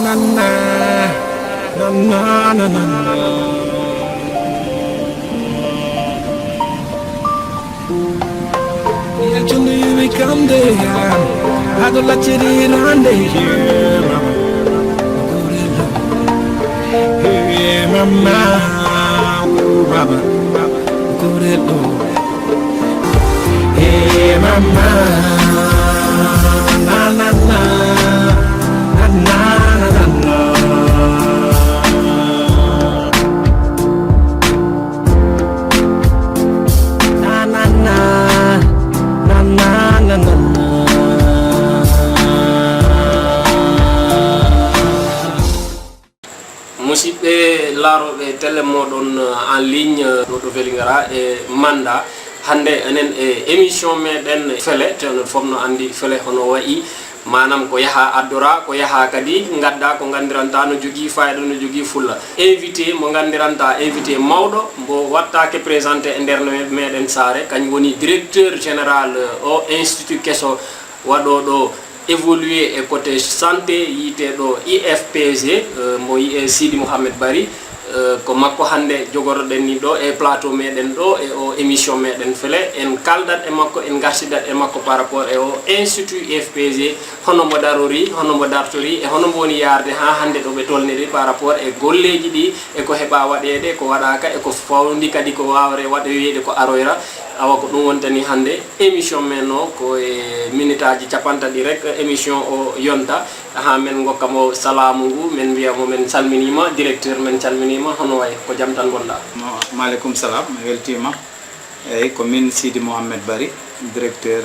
na na na na na na. Actually, we come there. I don't let you in on the here, mama. Hey, mama, oh, mama, go to Lord. Hey, mama, na na na na na na na. Musidɓe laaroɓe télé moɗon en ligne ɗo to Vélingara e Manda hande enen e émission meɗen fele teno fof no andi fele hono wayi manam ko yaha addora ko yaha kadi gadda ko gandiranta no jogui fayida no jogui fulla invité mo gandiranta invité mawɗo mbo wattake présenté e nder meɗen saare kañum woni directeur général o institut kesso waɗoɗo évoluer e côté santé yiteɗo IFPG mo yiye Sidi Mouhamed Bari ko makko hande jogorɗen ni ɗo e plateau meɗen ɗo e o émission meɗen fele en kaldat e makko en garsidat e makko par rapport e o institut IFPG hono mo darori hono mo dartori e hono mo woni yarde ha hande ɗo ɓe tolniri par rapport e golleji ɗi e ko heɓa waɗede ko waɗaka e ko fawdi kadi ko wawre waɗoyede ko aroyra awa ko ɗum wontani hande émission men o ko e minute aji capantaɗi rek émission o yonta ha men gokkamo salamu ngu men mbiyamo men salminima directeur men calminima hono way ko jam tan gonɗa. Maaleykum salam mi weltima eyyi ko min Sidi Mouhamed Bari directeur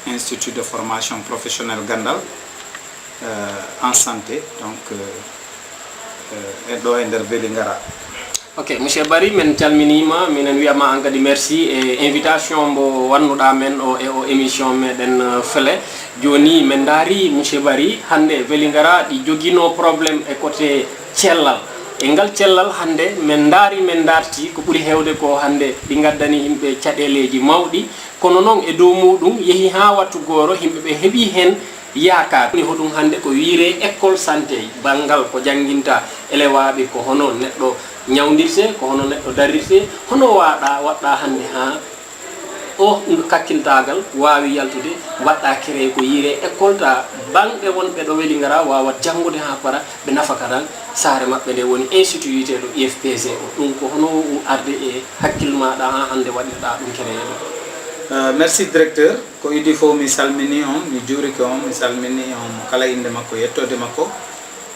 institut de formation professionnelle Gandal en santé donc e ɗo e nder Vélingara. Ok monsieur Bari men calminima minen wiyama an kadi merci e invitation mbo wannuɗa men o e o émission meɗen fele joni men daari monsieur Bari hande Vélingara ɗi joguino probléme e côté cellal e ngal cellal hande men daari men darti ko ɓuuri hewde ko hande ɗi gaddani yimɓe caɗeleji mawɗi kono noon e dow muɗum yeehi ha wattu goro yimɓeɓe heeɓi hen yakar ni hoɗum hande ko wiire école santé banggal ko jangguinta elewaɓe ko hono neɗɗo ñawdirte ko hono neɗɗo darirte hono waɗɗa hande ha o kakkiltagal wawi yaltude waɗɗa créé ko yiire école ta banque wonɓe ɗo Vélingara wawat janggude ha para ɓe nafa kadan saare mabɓe nde woni institut yiteɗo IFPG o ɗum ko hono arde e hakkille maɗa ha hande waɗirɗa ɗum créé ɗum. Merci directeur ko idi fof mi salmini on mi juurike on mi salmini on kala inde makko yettode makko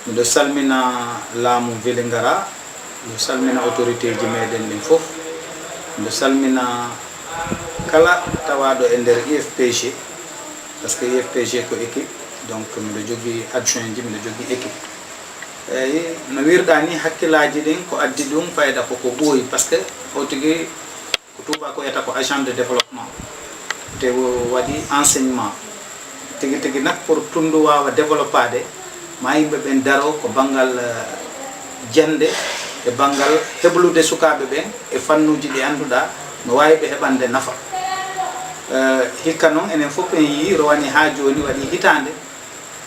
miɗo salmina laamu Vélingara miɗo salmina autorité ji meɗen ɗin fof miɗo salmina kala tawaɗo e nder IFPG par ce que IFPG ko équipe donc miɗo jogui adjoint ji miɗo jogui équipe eyyi no wirɗa ni hakkillaji ɗin ko addi ɗum fayida koko ɓooyi par ce que o tigui ko tuba ko yetta ko agent de développement te waɗi enseignement tigui tigui nak pour tundu wawa développade ma yimɓe ɓen daro ko banggal jande e banggal heblude sukaɓe ɓen e fannuji ɗi anduɗa no wawi ɓe heɓande nafa hikka noon enen fof en yi rowani ha joni waɗi hitande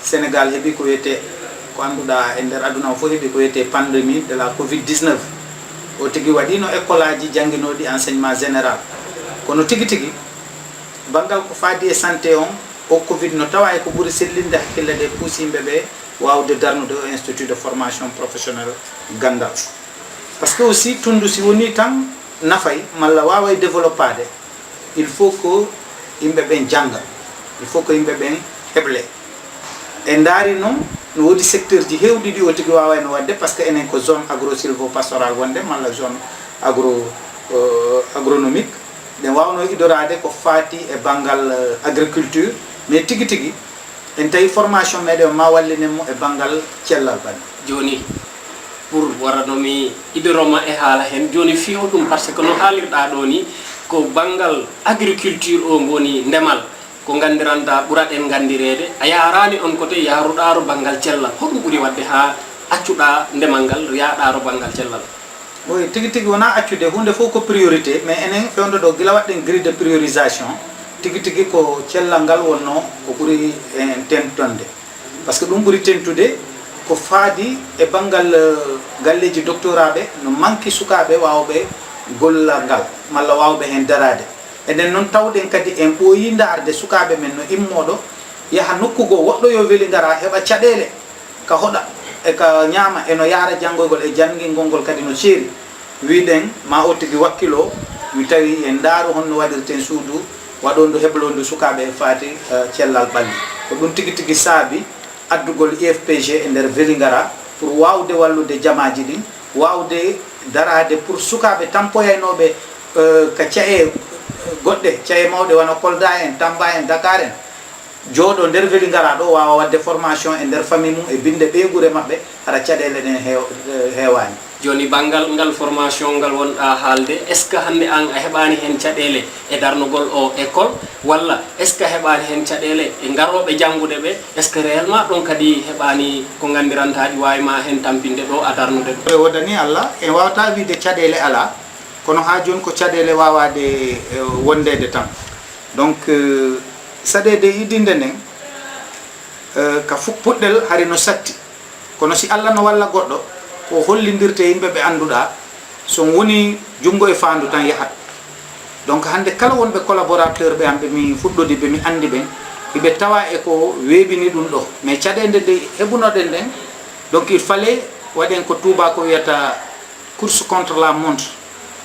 Sénégal heeɓi ko wiyete ko anduɗa e nder aduna o fof heeɓi ko wiyete pandémie de la COVID-19 o tigui waɗino école aji jangguinoɗi enseignement général kono tigui tigui banggal ko faadi e santé on o covid no tawa e ko ɓuuri sellinde hakkille ɗe puusi yimɓeɓe wawde darnude o institut de formation professionnelle Gandal par ce que aussi tundu si woni tan nafay malla waway développade il faut que yimɓe ɓen jangga il faut que yimɓe ɓen heɓle e daari noon no woodi secteur ji hewɗi ɗi o tigui wawayno wadde par ce que enen ko zone agro silvo pastoral wonde malla zone agronomique ɗen wawno idorade ko faati e banggal agriculture mais tigui tigui en tawi formation meɗen ma wallinenmo e banggal cellal ɓanni joni pour waranomi idoroma e haala hen joni fiyo ɗum par ce que no haalirɗa ɗo ni ko banggal agriculture o ngoni ndemal ko gandiranta ɓuraɗen gandirede a yarani on côté yaruɗaro banggal cellal hoɗum ɓuuri wadde ha accuɗa ndemal ngal yaɗaro banggal cellal oui tigui tigui wona accude hunde fof ko priorité mais enen fewdo ɗo gila waɗɗen grille de priorisation tigui tigui ko cellal ngal wonno ko ɓuuri en tentonde par ce que ɗum ɓuuri tentude ko faadi e bangal galleji doctoraɓe no manki sukaɓe wawɓe gollal ngal malla wawɓe hen darade enen noon tawɗen kadi en ɓooyi darde sukaɓe men no immoɗo yaha nokkugo woɗɗo yo weeli ngara heɓa caɗele ka hoɗa e ka ñaama eno yaara janggoygol e janngingol ngol kadi no seeri wiɗen ma o tigi wakkilo mi tawi en ndaaru honno waɗirten suudu waɗondu heblondu sukaɓe e faati cellal ɓalli ko ɗum tigi tigi saabi addugol IFPG e nder Vélingara pour wawde wallude jamaji ɗin wawde darade pour sukaɓe tampoyaynoɓe ka caye goɗɗe caye mawɗe wona Kolda en Tamba en Dakar en jooɗo nder Vélingara ɗo wawa wadde formation e nder famille mum e binde ɓeygure mabɓe hara caɗele ɗen heewani joni banggal ngal formation ngal wonɗa haalde est ce que hande an a heɓani hen caɗele e darnugol o école walla est ce que heɓani hen caɗele e garoɓe janggude ɓe est ce que réellement ɗon kadi heɓani ko gandirantaɗi wawima hen tampinde ɗo a darnude ɗo wodani Allah en wawata wiide caɗele ala kono ha joni ko caɗele wawade wondede tan donc saɗede idinde nden ka puɗɗel hari no satti kono si Allah no walla goɗɗo ko hollidirte yimɓe ɓe annduɗa so woni junngo e faandu tan yahat donc hannde kala wonɓe collaborateur ɓe am ɓe mi fuɗɗodi ɓe mi anndi ɓen iɓe tawa e ko weeɓini ɗum ɗo mais caɗede nde heɓunoɗen ɗen donc il fallait waɗen ko tuuba ko wiyata course contre la montre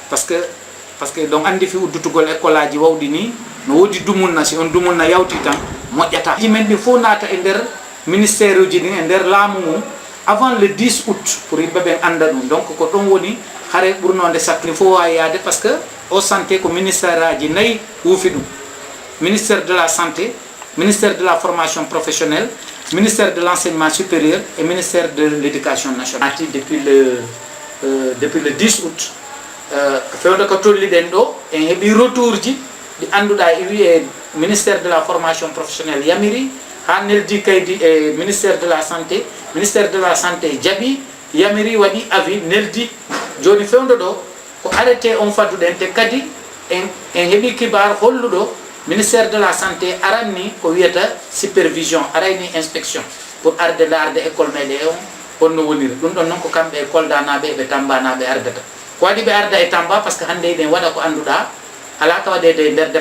par ce que ɗon anndi fi uddutugol école aji wawɗi ni no woodi dumunna si on dumunna yawti tan moƴƴata yimen ɗi fof naata e nder ministére uji ɗin e nder laamu mum avant le 10 août pour yimɓe ɓen anda ɗum donc ko ɗon woni haare ɓurnode sattuni fof wawi yaade par ce que o santé ko ministére aji nayyi huufi ɗum ministère de la santé ministère de la formation professionnelle ministère de l'enseignement supérieur et ministère de l'éducation nationale depuis le 10 août fewde ko tolliɗen ɗo en heeɓi retour ji ɗi annduɗa e wiye ministère de la formation professionnelle yamiri ha neldi kaydi e ministère de la santé jaaɓi yamiri waɗi avis neldi joni fewdo ɗo ko arrêté on fadduɗen te kadi en heeɓi kibar holluɗo ministère de la santé aranni ko wiyata supervision arayni inspection pour arde larde école meɗe on no woniri ɗum ɗon noon ko kamɓe e Kolda naɓe ɓe Tamba naɓe ardata ko waɗi ɓe arda e Tamba par ce que hande eɗen waɗa ko annduɗa ala ka waɗede e nder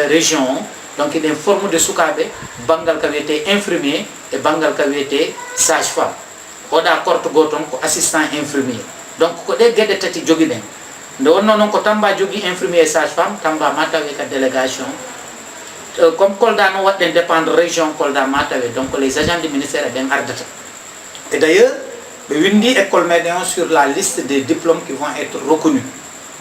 région o donc eɗen forme de sukaɓe banggal ka wiyete infirmier e banggal ka wiyete sage femme oɗa korte go toon ko assistant infirmier donc ko ɗe gueɗe tati joguiɗen nde wonno noon ko Tamba jogui infirmier et sage femme Tamba ma tawe ka délégation comme Kolda noon waɗɗen dépendre région Kolda ma tawe donc les agents du ministère eɓen ardata et d'ailleurs ɓe windi école meɗen sur la liste des diplômes qui vont être reconnus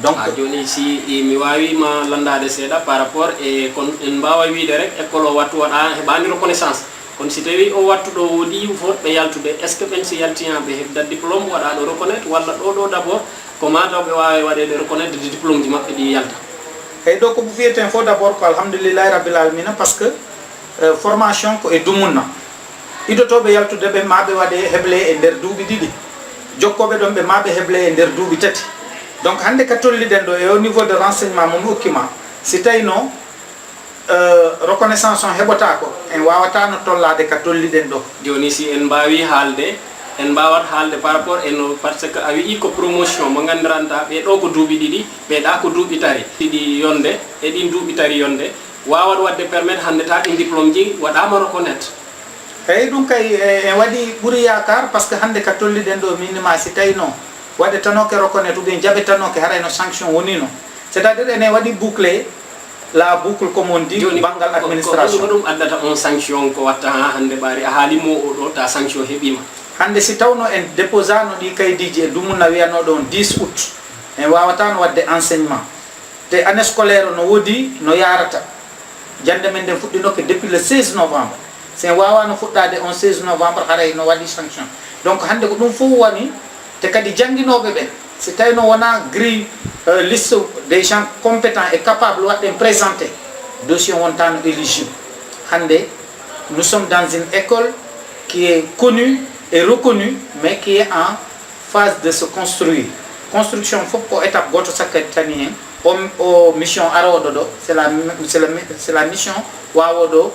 donc joni si mi wawima landade seeɗa par rapport e kon en mbawa wiide rek école o wattu waɗa heɓani reconnaissance kono si tawi o wattu ɗo woodi fotɓe yaltude est ce que ɓen si yaltiyaɓe heɓdat diplôme waɗa ɗo reconnaître walla ɗo d' abord ko mataw ɓe wawi waɗede reconnaître de diplôme ji mabɓe ɗi yalta eyyi ɗo ko wiyeten fo d' abord ko alhamdoulillahi rabbil alamina par ce que formation ko e dumunna idotoɓe yaltude ɓe maɓe waɗe heble e nder duuɓi ɗiɗi jokkoɓe ɗon ɓe maɓe heble e nder duuɓi tati donc hande ka tolliɗen ɗo e au niveau de renseignement mo mi hokkima si tawi no reconnaissance on heɓotako en wawata no tollade ka tolliɗen ɗo joni si en mbawi haalde en mbawat haalde par rapport eno par ce que a wii ko promotion mo gandiranta ɓe ɗo ko duuɓi ɗiɗi ɓeɗa ko duuɓi tari ɗiɗi yonde e ɗin duuɓi tari yonde wawat wadde permettre hande ta ɗi diplôme ji waɗama reconnaître eyyi ɗum kay en waɗi ɓuuri yakar par ce que hande ka tolliɗen ɗo minima si tawi no waɗe tanoke reconnaître ou bien jaɓe tanoke harayno sanction woni no c'est à dire ene waɗi bouclé la boucle comme on dit banggal administration ko ɗum addata on sanction ko watta ha hande ɓaari a haalimo o ɗo ta sanction heeɓima hande si tawno en déposano ɗi kaydiji e dumunna wiyanoɗo on 10 août en wawata no wadde enseignement te année scolaire no woodi no yarata jande men nden fuɗɗinoke depuis le 16 novembre sen wawano fuɗɗade on 16 novembre haray no waɗi sanction donc hande ko ɗum fof woni te kadi jangguinoɓe ɓen si tawi no wona grille liste des gens compétents et capables waɗen présenté dossier wontano éligible hande nous sommes dans une école qui est connue et reconnue mais qui est en phase de se construire construction fof ko étape goto sakkati tani hen o mission aroɗo ɗo c'est la mission wawoɗo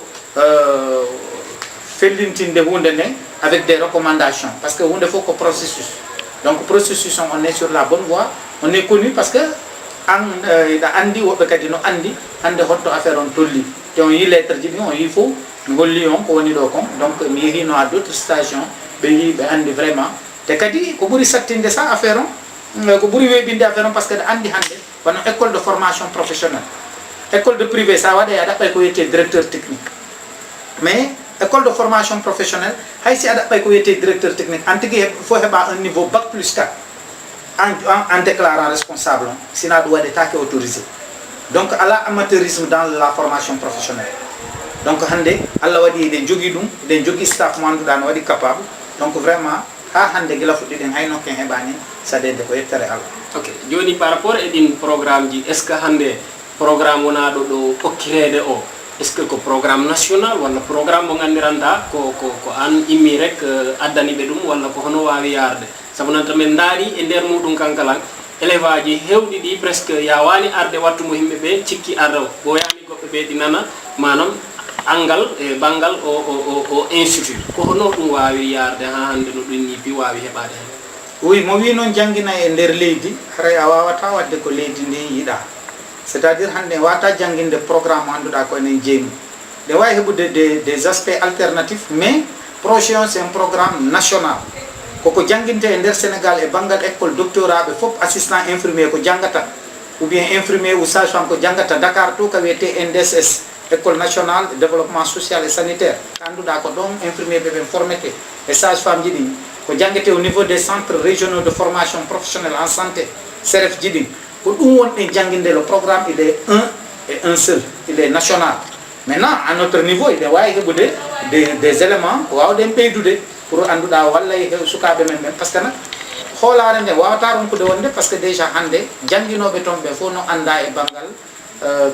fellintinde hunde nde avec des recommandations parce que hunde faut que processus donc processus on est sur la bonne voie on est connu parce que da andi woɓe kadi no andi hande hotto affaire on tolli te on yi lettre ji ɗi on yi fof golli on ko woni ɗo kon donc mi yehino à d' autres stations ɓe yi ɓe andi vraiment te kadi ko ɓuuri sattinde sa affaire on ko ɓuuri weɓinde affaire on par ce que ɗa andi hande wono école de formation professionnelle école de privé sa waɗa a ɗaɓɓay ko wiyete directeur technique mais école de formation professionnelle hay si a ɗaɓɓay ko wiyete directeur technique an tigui faut heɓa un niveau bac plus 4 en déclarant responsable sina ɗum waɗetake autorisé donc ala amateurisme dans la formation professionnelle donc hande Allah waɗi eɗen jogui ɗum eɗen jogui staff mo anduɗa no waɗi capable donc vraiment ha hande guila fuɗɗiɗen hay nokken heɓani saɗede ko yettere Allah. Ok joni par rapport e ɗin programme ji est ce que hande programme wonaɗo ɗo hokkirede o est ce que ko programme national walla programme mo gandiranta ko an immi rek addani ɓe ɗum walla ko hono wawi yarde saabu noon to min daari e nder muɗum kankalan élève aji hewɗi ɗi presque yawani arde wattumo yimɓe ɓe cikki arde o ɓoyami goɓɓe ɓe ɗi nana manam angal e banggal o institut ko hono ɗum wawi yarde ha hande no ɗum ni bi wawi heɓade hen. Oui mo wi noon janggina e nder leydi haray a wawata wadde ko leydi ndi yiɗa c'est à dire hande wata jangginde programme mo anduɗa ko enen jeeymi ɗe wawi heɓude des aspects alternatifs mais projet on c'est un programme national koko jangginte e nder Sénégal e banggal école doctorat ɓe fof assistant infirmier ko janggata ou bien infirmier ou sage femme ko janggata Dakar to ka wiyete NDSS école nationale de développement social et sanitaire anduɗa ko ɗon infirmier ɓe ɓen formete e sage femme ji ɗin ko janggete au niveau des centres régionaux de formation professionnelle en santé CRF ji ɗin ko ɗum wonɗen jangginde le programme il est un et un seul il est national maintenant à notre niveau il wawi heɓude des éléments ko wawɗen ɓeydude pour anduɗa walla sukaɓe men ɓen par ce que nak hoolare nde wawata ronkude wonde par ce que déjà hande jangginoɓe toon ɓe fof no anda e banggal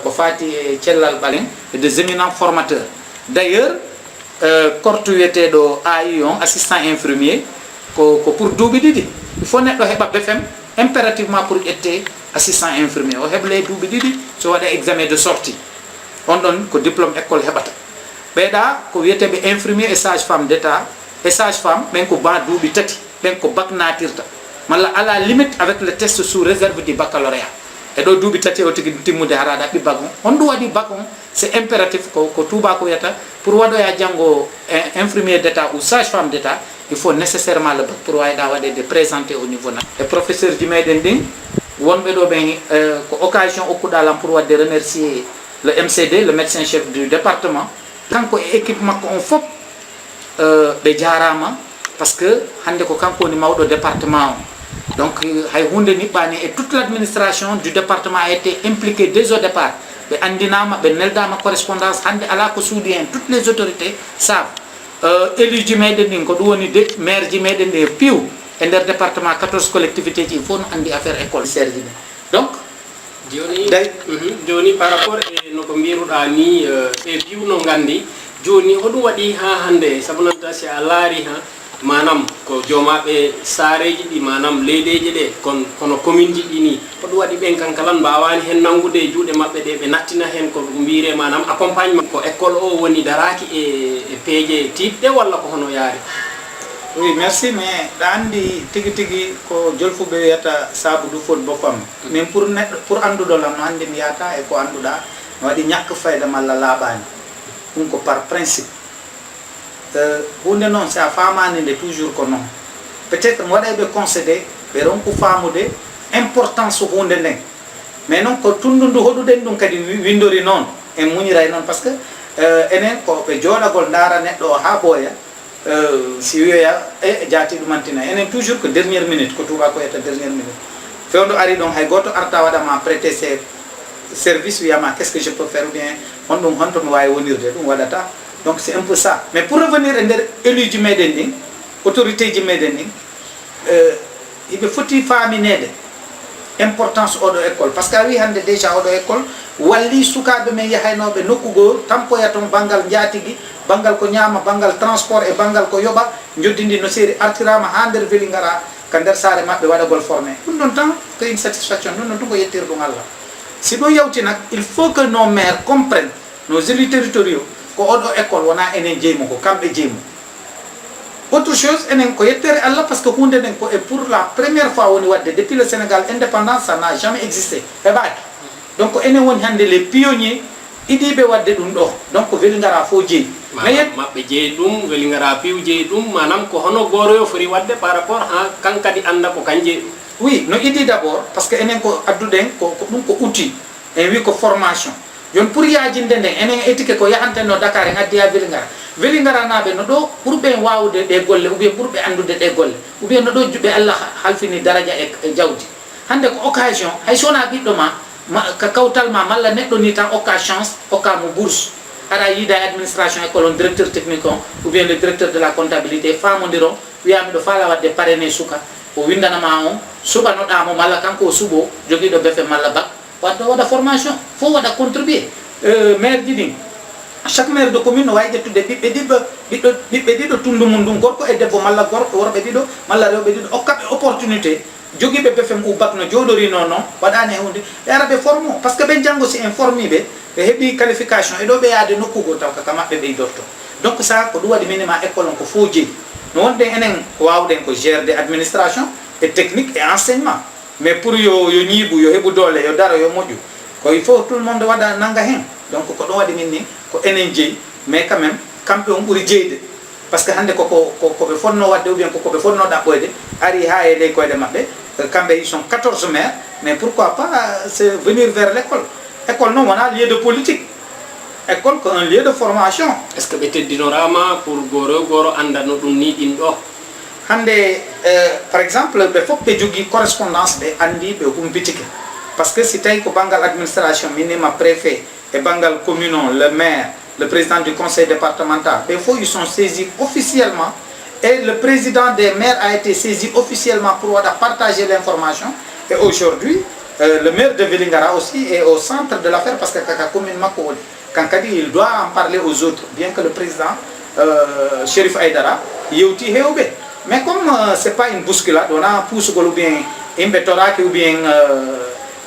ko fati e cellal ɓalen et des éminents formateurs d' ailleurs korto wiyeteɗo AI on assistant infirmier ko pour duuɓi ɗiɗi il faut neɗɗo heɓa BFM impérativement pour ƴette assistant infirmier o heble duuɓi ɗiɗi so waɗa examen de sortie on ɗon ko diplôme école heɓata ɓeeɗa ko wiyeteɓe infirmier et sage femme d' état et sage femme ɓen ko ba duuɓi tati ɓen ko bac natirta malla à la limite avec le test sous réserve du baccalauréat e ɗo duuɓi tati o tigui timmude haraɗa ɓi bac on ɗum waɗi bac on c'est impératif ko tuuba ko wiyata pour waɗoya janggo infirmier d' état ou sage femme d' état il faut nécessairement le bac pour wayɗa waɗede présenté au niveau national e professeur ji meɗen ɗin wonɓe ɗo ɓen ko occasion okkuɗalam pour wadde remercier le MCD le médecin chef du département kanko e équipe makko on fof ɓe jarama par ce que hande ko kanko woni mawɗo département o donc hay hunde niɓɓani et toute l' administration du département a été impliqué dès au départ ɓe andinama ɓe neldama correspondance hande ala ko suudi hen toutes les autorités savent élu ji meɗen ɗin ko ɗum woni de maire ji meɗen ɗe piiw e nder département 14 collectivité ji fof no andi affaire école serre ji ɗin donc joni par rapport e noko mbiruɗa ni ɓe piwno gandi joni hoɗum waɗi ha hande saabu nanta si a laari ha manam ko jomaɓe saareji ɗi manam leyɗeji ɗe kono commune ji ɗi ni hoɗum waɗi ɓen kankalan mbawani hen nangude e juuɗe mabɓe ɗe ɓe nattina hen ko mbire manam accompagnement ko école o woni daraki e peeje tiɗɗe walla ko hono yaari. Oui merci mais ɗa andi tigui tigui ko jolfuɓe wiyata saabu du fot boppam min pour neɗɗo pour anduɗolam no hande mi yata e ko anduɗa no waɗi ñakka fayda malla laaɓani ɗum ko par principe hunde noon si a famani nde toujours ko noon peut être mi waɗayɓe concédé ɓe ronku famude importance hunde nden mais noon ko tundundu hoɗuɗen ɗum kadi windori noon en muñiray noon par ce que enen ko ɓe jooɗagol daara neɗɗo o ha ɓooya si wiyoya e jaati ɗumantina enen toujours que dernière minute ko tuba ko yetta dernière minute fewdo ari ɗon hay goto arta waɗama prêter ses service wiyama qu'est ce que je peux faire ou bien on ɗum honto mi wawi wonirde ɗum waɗata donc c'est un peu ça mais pour revenir e nder élu ji meɗen ɗin autorité ji meɗen ɗin iɓe foti faminede importance oɗo école par ce que a wi hande déjà oɗo école walli sukaɓe men yahaynoɓe nokku goo tampoya toon banggal jaatigui banggal ko ñaama banggal transport e banggal ko yoɓa joddidi no seeri artirama ha nder Vélingara ka nder saare mabɓe waɗagol formé ɗum ɗon tan ko une satisfaction ɗum ɗon tun ko yettirɗum Allah si ɗum yawti nak il faut que nos maires comprennent nos élus territoriaux ko oɗo école wona enen jeymo ko kamɓe jeymo. Autre chose, enen ko yettere Allah parce que hunde nden ko e pour la première fois woni wadde depuis le Sénégal indépendance ça n'a jamais existé heɓaki. Donc enen woni hande les pionniers idiɓe wadde ɗum ɗo donc Vélingara fo jeeyi maɓɓe jeeyi ɗum Vélingara piw jeeyi ɗum manam ko hono gooro yo foti wadde par rapport ha kan kadi anda ko kan jeeyi ɗum. Oui, no idi d'abord parce que enen ko adduɗen ko ɗum ko outil en wi ko formation joni pour yajinde nden enen étike ko yahantenno Dakar en addi ha Vélingara naɓe no ɗo ɓurɓe wawde ɗe golle ou bien ɓurɓe andude ɗe golle ou bien no ɗo juɓe Allah halfini daraja e jawdi hande ko occasion hay sona ɓiɗɗo ma ka kawtal ma malla neɗɗo ni tan okka chance okka mo bourse aɗa yiida administration école on directeur technique on ou bien le directeur de la comptabilité famodiron wiyami ɗo faala wadde parrainé suka o windanama on suɓanoɗamo malla kanko o suuɓo joguiɗo befe malla bac wadde waɗa formation fo waɗa contribuer maire ji ɗin chaque maire de commune no wawi ƴettude ɓiɓɓe ɗiɗo tundu mum ndum gorko e debbo malla gorko worɓe ɗiɗo malla rewɓe ɗiɗo hokkaɓe opportunité joguiɓe BFM ou bac no jooɗorino noon waɗani e hunde ɓe ara ɓe forme o par ce que ɓe janggo si en formiɓe ɓe heeɓi qualification e ɗo ɓe yaade nokkugo taw kaka maɓɓe ɓeydorto donc ça ko ɗum waɗi minima école on ko fo jeeyi no wonde enen ko wawɗen ko gère de administration et technique et enseignement mais pour yo ñiiɓu yo heɓu doole yo daro yo moƴƴu ko il faut tout le monde waɗa nanga hen donc ko ɗum waɗi min ni ko enen jeeyi mais quand même kamɓe on ɓuuri jeyde par ce que hande koɓe fonno wadde ou bien koɓe fonno ɗaɓɓoyde ari ha e ley koyɗe maɓɓe kamɓe ils sont 14 maires mais pourquoi pas c'est venir vers l'école école non wona lieu de politique école ko un lieu de formation. est ce que ɓe teddinorama pour goro anda no ɗum ni ɗin ɗo hande par exemple ɓe fof ɓe jogui correspondance ɓe andi ɓe humpitike par ce que si tawi ko banggal administration minima préfet e banggal commune on le maire le président du conseil départemental ɓe fof ils sont saisis officiellement et le président des maires a été saisi officiellement pour waɗa partager l'information et aujourd'hui le maire de Vélingara aussi est au centre de l'affaire parce que kaka commune makko woni kankadi il doit en parler aux autres bien que le président Chérif Aïdara yewti hewɓe mais comme c'est pas une bousculade wona puusugol ou bien yimɓe toraki ou bien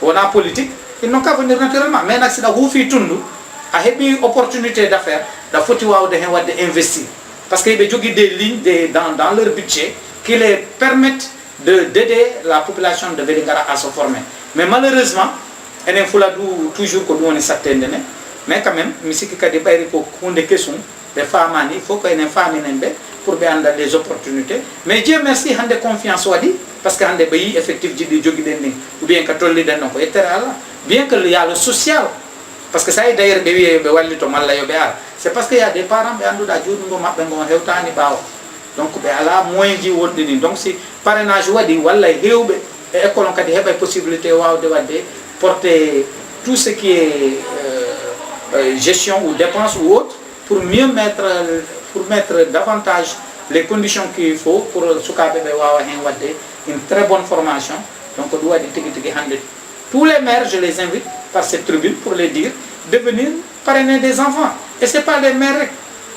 wona politique ils n'ont qu'à venir naturellement mais nak siɗa huufi tundu a heeɓi opportunité d'affaires ɗa foti wawde hen wadde investir parce que ɓe jogui des lignes dans leur budget qui les permettent d'aider la population de Vélingara à se former mais malheureusement enen fuladu toujours ko ɗum woni sattede nde mais quand même mi sikki kadi ɓayri ko hunde kesum ɓe famani il faut ko enen faminen ɓe pour ɓe anda les opportunités mais Dieu merci hande confiance waɗi par ce que hande ɓe yi effectif jiɗi joguiɗen ɗin ou bien ko tolliɗen ɗon ko yettere Allah bien que y a le social parce que ça y d'ailleurs ɓe wiye ɓe wallito malla yoɓe ara c'est parce que y a des parents ɓe annduɗa juutngo maɓɓe ngon hewtani ɓaawa donc ɓe ala moyen ji wonɗi ɗin donc si parrainage waɗi walla hewɓe e école on kadi heɓa possibilité wawde wadde porter tout ce qui est gestion ou dépense ou autre pour mieux mettre davantage les conditions qu'il faut pour sukaɓe ɓe wawa hen wadde une très bonne formation donc ɗum waɗi tigui tigui hande tous les maires je les invite par cette tribune pour les dire de venir parrainer des enfants et c'est pas les maires rek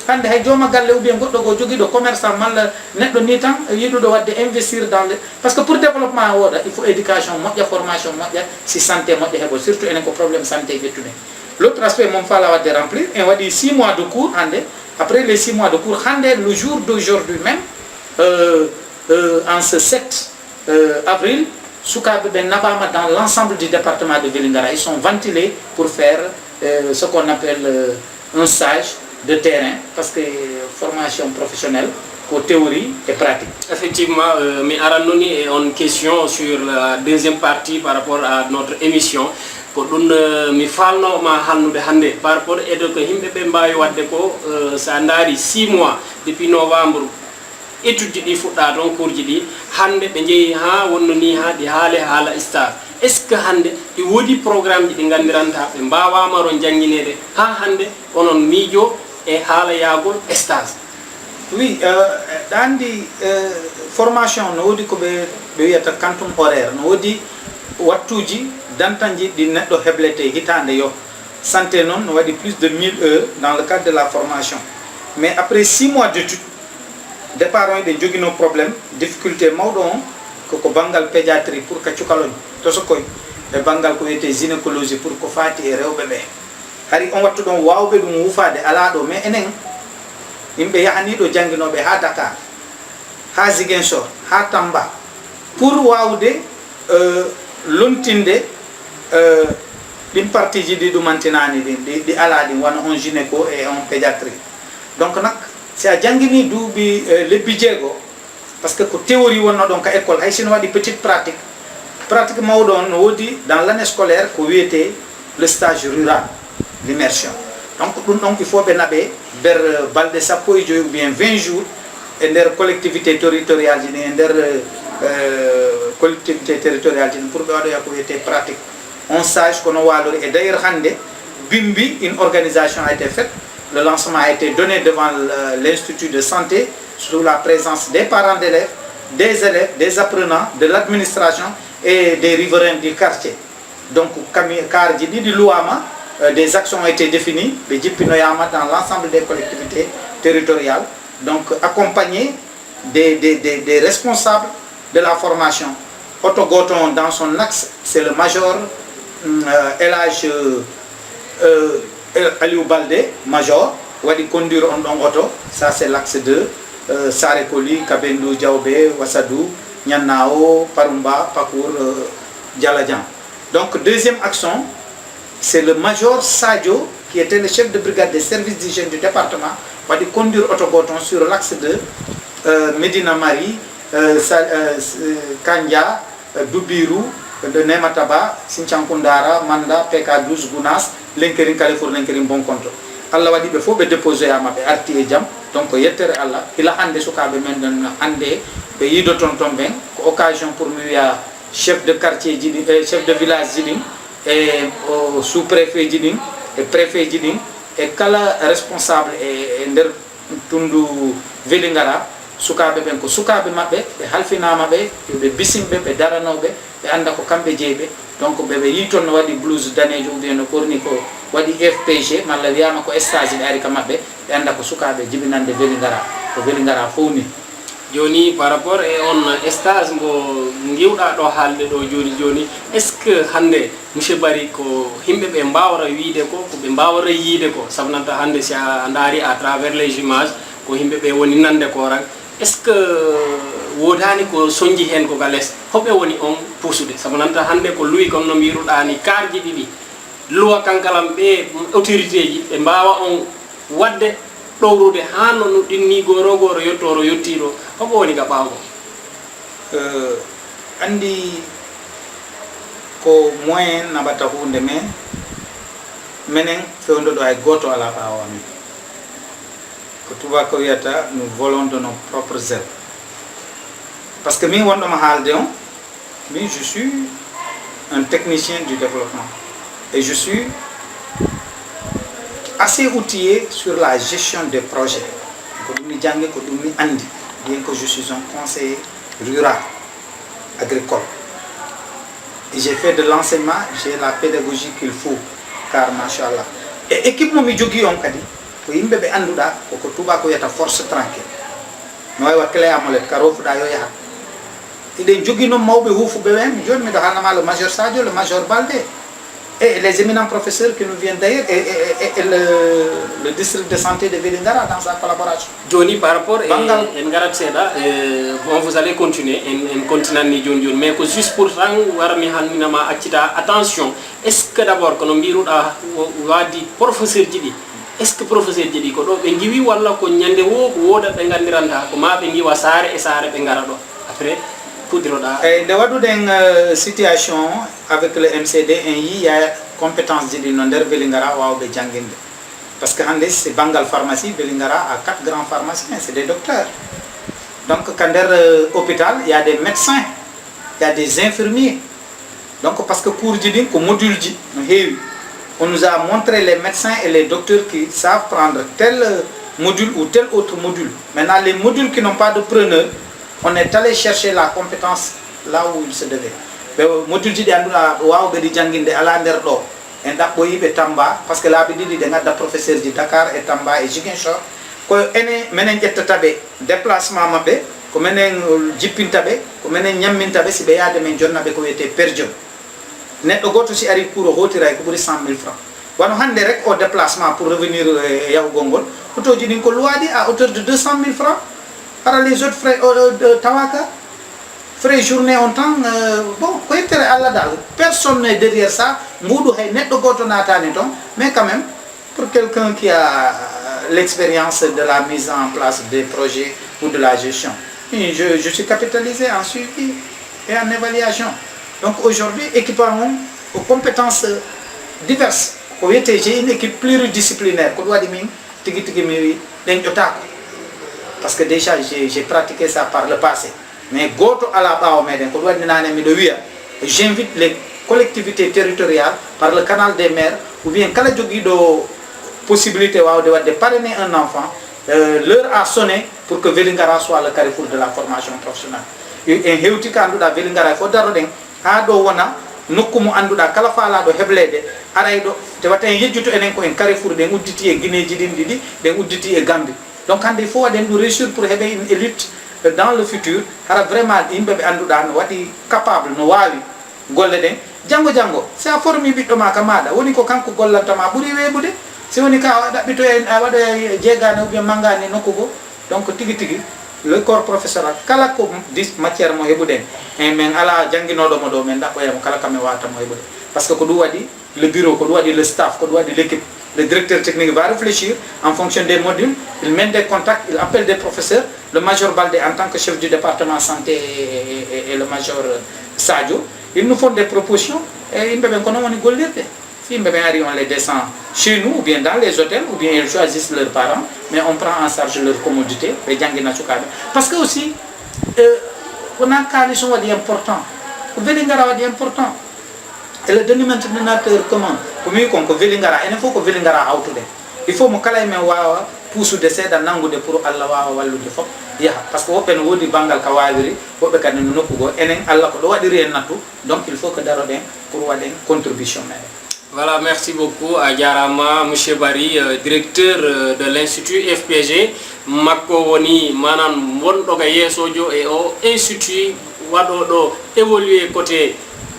hande hay jooma galle ou bien goɗɗo go joguiɗo commerçant malla neɗɗo ni tan yiɗuɗo wadde investir dans le parce que pour développement woda il faut éducation moƴƴa formation moƴƴa si santé moƴƴa heɓo surtout enen ko probléme santé ƴettuɗen l'autre aspect mom fala wadde remplir en waɗi 6 mois de cours hande après les 6 mois de cours hande le jour d'aujourd'hui même en ce 7 avril sukaɓe ɓe naɓama dans l'ensemble du département de Vélingara ils sont ventilés pour faire ce qu'on appelle un stage de terrain parce que formation professionnelle ko théorie et pratique. Effectivement, mais aranoni est une question sur la deuxième partie par rapport à notre émission. Ko ɗum mi falnoma hannude hannde par rapport e ko yimɓe ɓe mbawi wadde ko sa daari 6 mois depuis novembre étude ɗi fuɗɗa toon cours ji ɗi hannde ɓe jeehi ha wonno ni ha ɗi haale haala stage est ce que hannde ɗi woodi programme ji ɗi gandiranta ɓe mbawamaro jangguinede ha hannde onon miijo e haala yaagol stage. Oui, andi formation no woodi ko ɓe wiyata quantum horaire no woodi wattuji dantanji ɗi neɗɗo heblete hitande yo santé noon no waɗi plus de 1000 heures dans le cadre de la formation mais après 6 mois d'étude départ on ɓe joguino probléme difficulté mawɗo on koko banggal pédiatrie pour ka cukaloñ to sokoy e banggal ko wiyete gynécologie pour ko fati e rewɓe ɓe hari on wattu ɗon wawɓe ɗum wufade ala ɗo mais enen yimɓe yahani ɗo jangguinoɓe ha Dakar ha Ziguinchor ha Tamba pour wawde lontinde ɗin partie ji ɗi ɗumantinani ɗi ala ɗin wona on gynéco et on pédiatrie donc nak si a jangguini duuɓi lebbi jeego par ce que ko théorie wonno ɗon ka école hay sino waɗi petite pratique mawɗo on no woodi dans l'année scolaire ko wiyete le stage rural l'immersion donc ɗum ɗon il faut ɓe naɓe nder balɗe sappo e joyi ou bien 20 jours e nder collectivité territorial ji ɗin e nder collectivité territorial ji ɗin pour ɓe waɗoya ko wiyete pratique on stage kono walori et d'ailleurs hande bimbi une organisation a été faite. Le lancement a été donné devant l'Institut de santé sous la présence des parents d'élèves, des apprenants, de l'administration et des riverains du quartier. Donc, car dit du Louama, des actions ont été définies, dans l'ensemble des collectivités territoriales. Donc, accompagné des responsables de la formation. Otto Goton, dans son axe, c'est le major Elage Aliou Baldé, major, wadi conduire on don auto, ça c'est l'axe 2, Sarekoli, Kabendou, Diaobé, Wassadou, Nyanao, Parumba, Pakour, Djaladjan. Donc deuxième action, c'est le major Sadio, qui était le chef de brigade des services d'hygiène du département, wadi conduire auto Goton sur l'axe 2, Medina Marie, Kanja, Dubiru, de Nemataba, Sinchankundara, Manda, PK12, Gounas, Lenkerin Kalifour, Lenkerin Bon Compte. Allah wadi be fo be déposer à mabe arti e jam donc yettere Allah ila hande sukabe men don hande be yido ton ben ko occasion pour mi ya chef de quartier jidi chef de village jidi et sous-préfet jidi et préfet jidi et kala responsable e nder tundu Vélingara sukabe ben ko sukabe mabbe be halfina mabbe be bisimbe be daranobe be anda ko kambe jeybe donc be yiton no wadi blouse danejo ou bien no korni ko wadi FPG malla wiyama ko stage dari ka mabbe be anda ko sukabe jibinande Vélingara ko Vélingara fowni joni par rapport e on stage mo ngiwda do halde do joni est ce que hande monsieur Bari ko himbe be mbawra wiide ko be mbawra yiide ko sabnanta hande si a ndari à travers les images ko himbe be woni nande ko ran est ce que wodani ko sonji hen ko gales hobe woni on pusude sabnanta hande ko luyi kon no miruda ni karji didi loi kankalam be autorité ji be mbawa on wadde ɗowrude ha no ɗinni goro yottoro yottiro hobo woni ga ɓawo andi ko moyen naɓata hunde men menen fewndo ɗo hay goto ala ɓawo amin ko tubako wiyata nous volons de nos propres ailes parce que min wonɗoma haalde on min je suis un technicien du développement et je suis assez outillé sur la gestion des projets. Bien que je suis un conseiller rural, agricole. Et j'ai fait de l'enseignement, j'ai la pédagogie qu'il faut, car machallah. Et équipe mi jogi on kadi, ko yimbe be anduda ko tuba ko yata force tranquille. No wa clé amolet karof da yo yaha. Iden jogi no mawbe hufu be wen, joni mi do hanama le major Sadio, le major Baldé. Et les éminents professeurs qui nous viennent d'ailleurs et le district de santé de Vélingara dans sa collaboration. Johnny, par rapport à Ngarat Seda, bon, vous allez continuer en continuant ni John, mais juste pour ça, attention, est-ce que d'abord, quand on dit professeur Didi, est-ce que professeur Didi, quand on dit wala ko nyande wo ko woda be gandiranda ko ma be ngi wasare e sare be ngarado après et de situation avec le MCD il y a compétence de l'inonder Vélingara ou de Djanginde parce que c'est Bangal pharmacie Vélingara a 4 grands pharmaciens c'est des docteurs donc quand hôpital il y a des médecins il y a des infirmiers donc parce que pour dire que module on nous a montré les médecins et les docteurs qui savent prendre tel module ou tel autre module. Maintenant les modules qui n'ont pas de preneur, on est allé chercher la compétence là où il se devait. Le module de Tamba, parce que là, il y a des professeurs de Dakar et Tamba et Ziguinchor. Quand on a déplacement, quand on a jipin tabe, quand on a nyamin tabe, si on a des gens qui ont été perdus. Net le goto si ari cours hotira ko buri 100 000 francs. wano hande rek au déplacement pour revenir yahugo ngol otoji ɗin ko luwaɗi à hauteur de 200 000 francs para les autres frais tawaka frais journée on temps bon ko yettere Allah dal personne n'est derrière ça mbuɗu hay neɗɗo goto natani toon mais quand même pour quelqu'un qui a l'expérience de la mise en place des projets ou de la gestion, je suis capitalisé en suivi et en évaluation. Donc aujourd'hui, équipement aux compétences diverses. J'ai une équipe pluridisciplinaire. Parce que déjà, j'ai pratiqué ça par le passé. Mais j'invite les collectivités territoriales par le canal des maires ou bien possibilité de parrainer un enfant, l'heure a sonné pour que Vélingara soit le carrefour de la formation professionnelle. Et hewti ka anduɗa Vélingara fo daroɗen ha ɗo wona nokku mo anduɗa kala faalaɗo heblede aray ɗo te watta en yejjuto enen ko en carrefour ɗen udditi e guineji ɗin ɗiɗi ɗen udditi e Gambie. Donc hande il faut waɗen ɗum réussir pour heɓe une élite dans le futur hara vraiment yimɓe ɓe anduɗa no waɗi capable no wawi golle ɗen janggo janggo sa formi ɓiɗɗo ma ka maɗa woni ko kanko gollantama ɓuuri weɓude si woni ka ɗaɓɓito a waɗa jeegane ou bien mangani nokku go donc tigi tigi le corps professoral kala ko matière mo heɓuɗen e min ala jangguinoɗomo ɗo min ɗaɓɓoyamo kala kami watamo heɓude par ce que ko ɗum waɗi le bureau ko ɗum waɗi le staff ko ɗum waɗi l'équipe. Le directeur technique va réfléchir en fonction des modules, il mène des contacts, il appelle des professeurs, le major Baldé en tant que chef du département santé et le major Sadio, ils nous font des propositions et ils peuvent nous gollirde. Si on les descend chez nous, ou bien dans les hôtels, ou bien ils choisissent leurs parents, mais on prend en charge leur commodité. Parce que aussi, on a un cas important. Vélingara est important. Et le dénominateur commun, comme il Vélingara, il faut que Vélingara outde. Il faut que nous pousse de ces nangude pour Allah wallude fop ya parce que woɓɓe no woodi bangal ka wawiri woɓɓe kadi no nokkugo enen Allah ko ɗo waɗiri en nattu donc il faut que daroɗen pour waɗen contribution meɗen. Voilà, merci beaucoup à Jarama, M. Barry, directeur de l'Institut FPG. Makko woni manan wonɗo ga yesojo e o institut waɗoɗo évoluer côté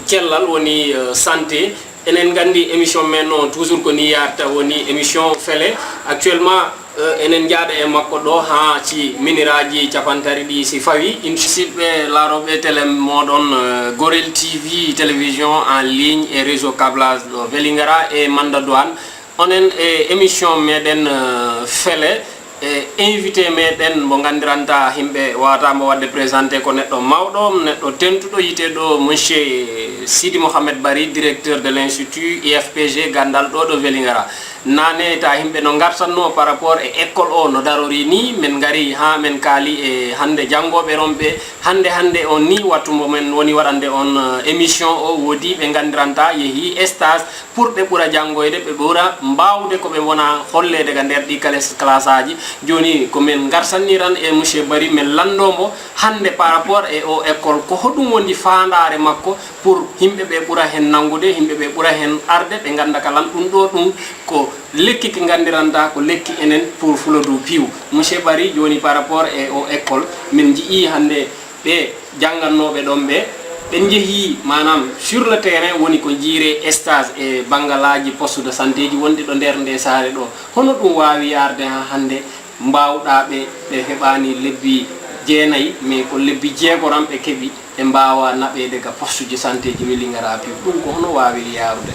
cellal woni santé. Enen gandi émission men non toujours ko ni yarta woni émission fele actuellement enen jaada e makko do ha ci miniraji capantari di si fawi inchisibe la robe télé modon Gorel TV télévision en ligne et réseau câblage do Vélingara et Manda Douane onen émission meden fele invité meɗen mo gandiranta himɓe watamo wadde présenté ko neɗɗo mawɗo neɗɗo tentuɗo yite ɗo monsieur Sidi Mohamed Bari directeur de l'institut IFPG gandal ɗo ɗo Vélingara nane ta himɓe no gartanno par rapport e école o no darori ni men gari ha men kaali e hande jangoɓe romɓe hande on ni wattu momen woni waɗande on émission o woodi ɓe gandiranta yeehi stage pour ɓe ɓuura jangoyde ɓe ɓuura mbawde koɓe wona hollede ga nder ɗi classe aji joni ko men garsaniran e monsieur Bari men landomo hande par rapport e o école ko hoɗum woni fandare makko pour himɓe ɓe ɓuura hen nangude himɓe ɓe ɓuura hen arde ɓe ganda kalan ɗum ɗo ɗum ko lekki ki gandiranta ko lekki enen pour fuladu piw monsieur Bari joni par rapport e o école min jii hande ɓe jangannoɓe ɗon ɓe jeehi manam sur le terrain woni ko jiire stage e bangalaji poste de santé ji wonde ɗo nder nde saare ɗo hono ɗum wawi yarde ha hande mbawɗa ɓe heɓani lebbi jeenayi mais ko lebbi jeegoram ɓe keeɓi ɓe mbawa naɓede ga poste ji santé ji Vélingara piw ɗum ko hono wawi yarude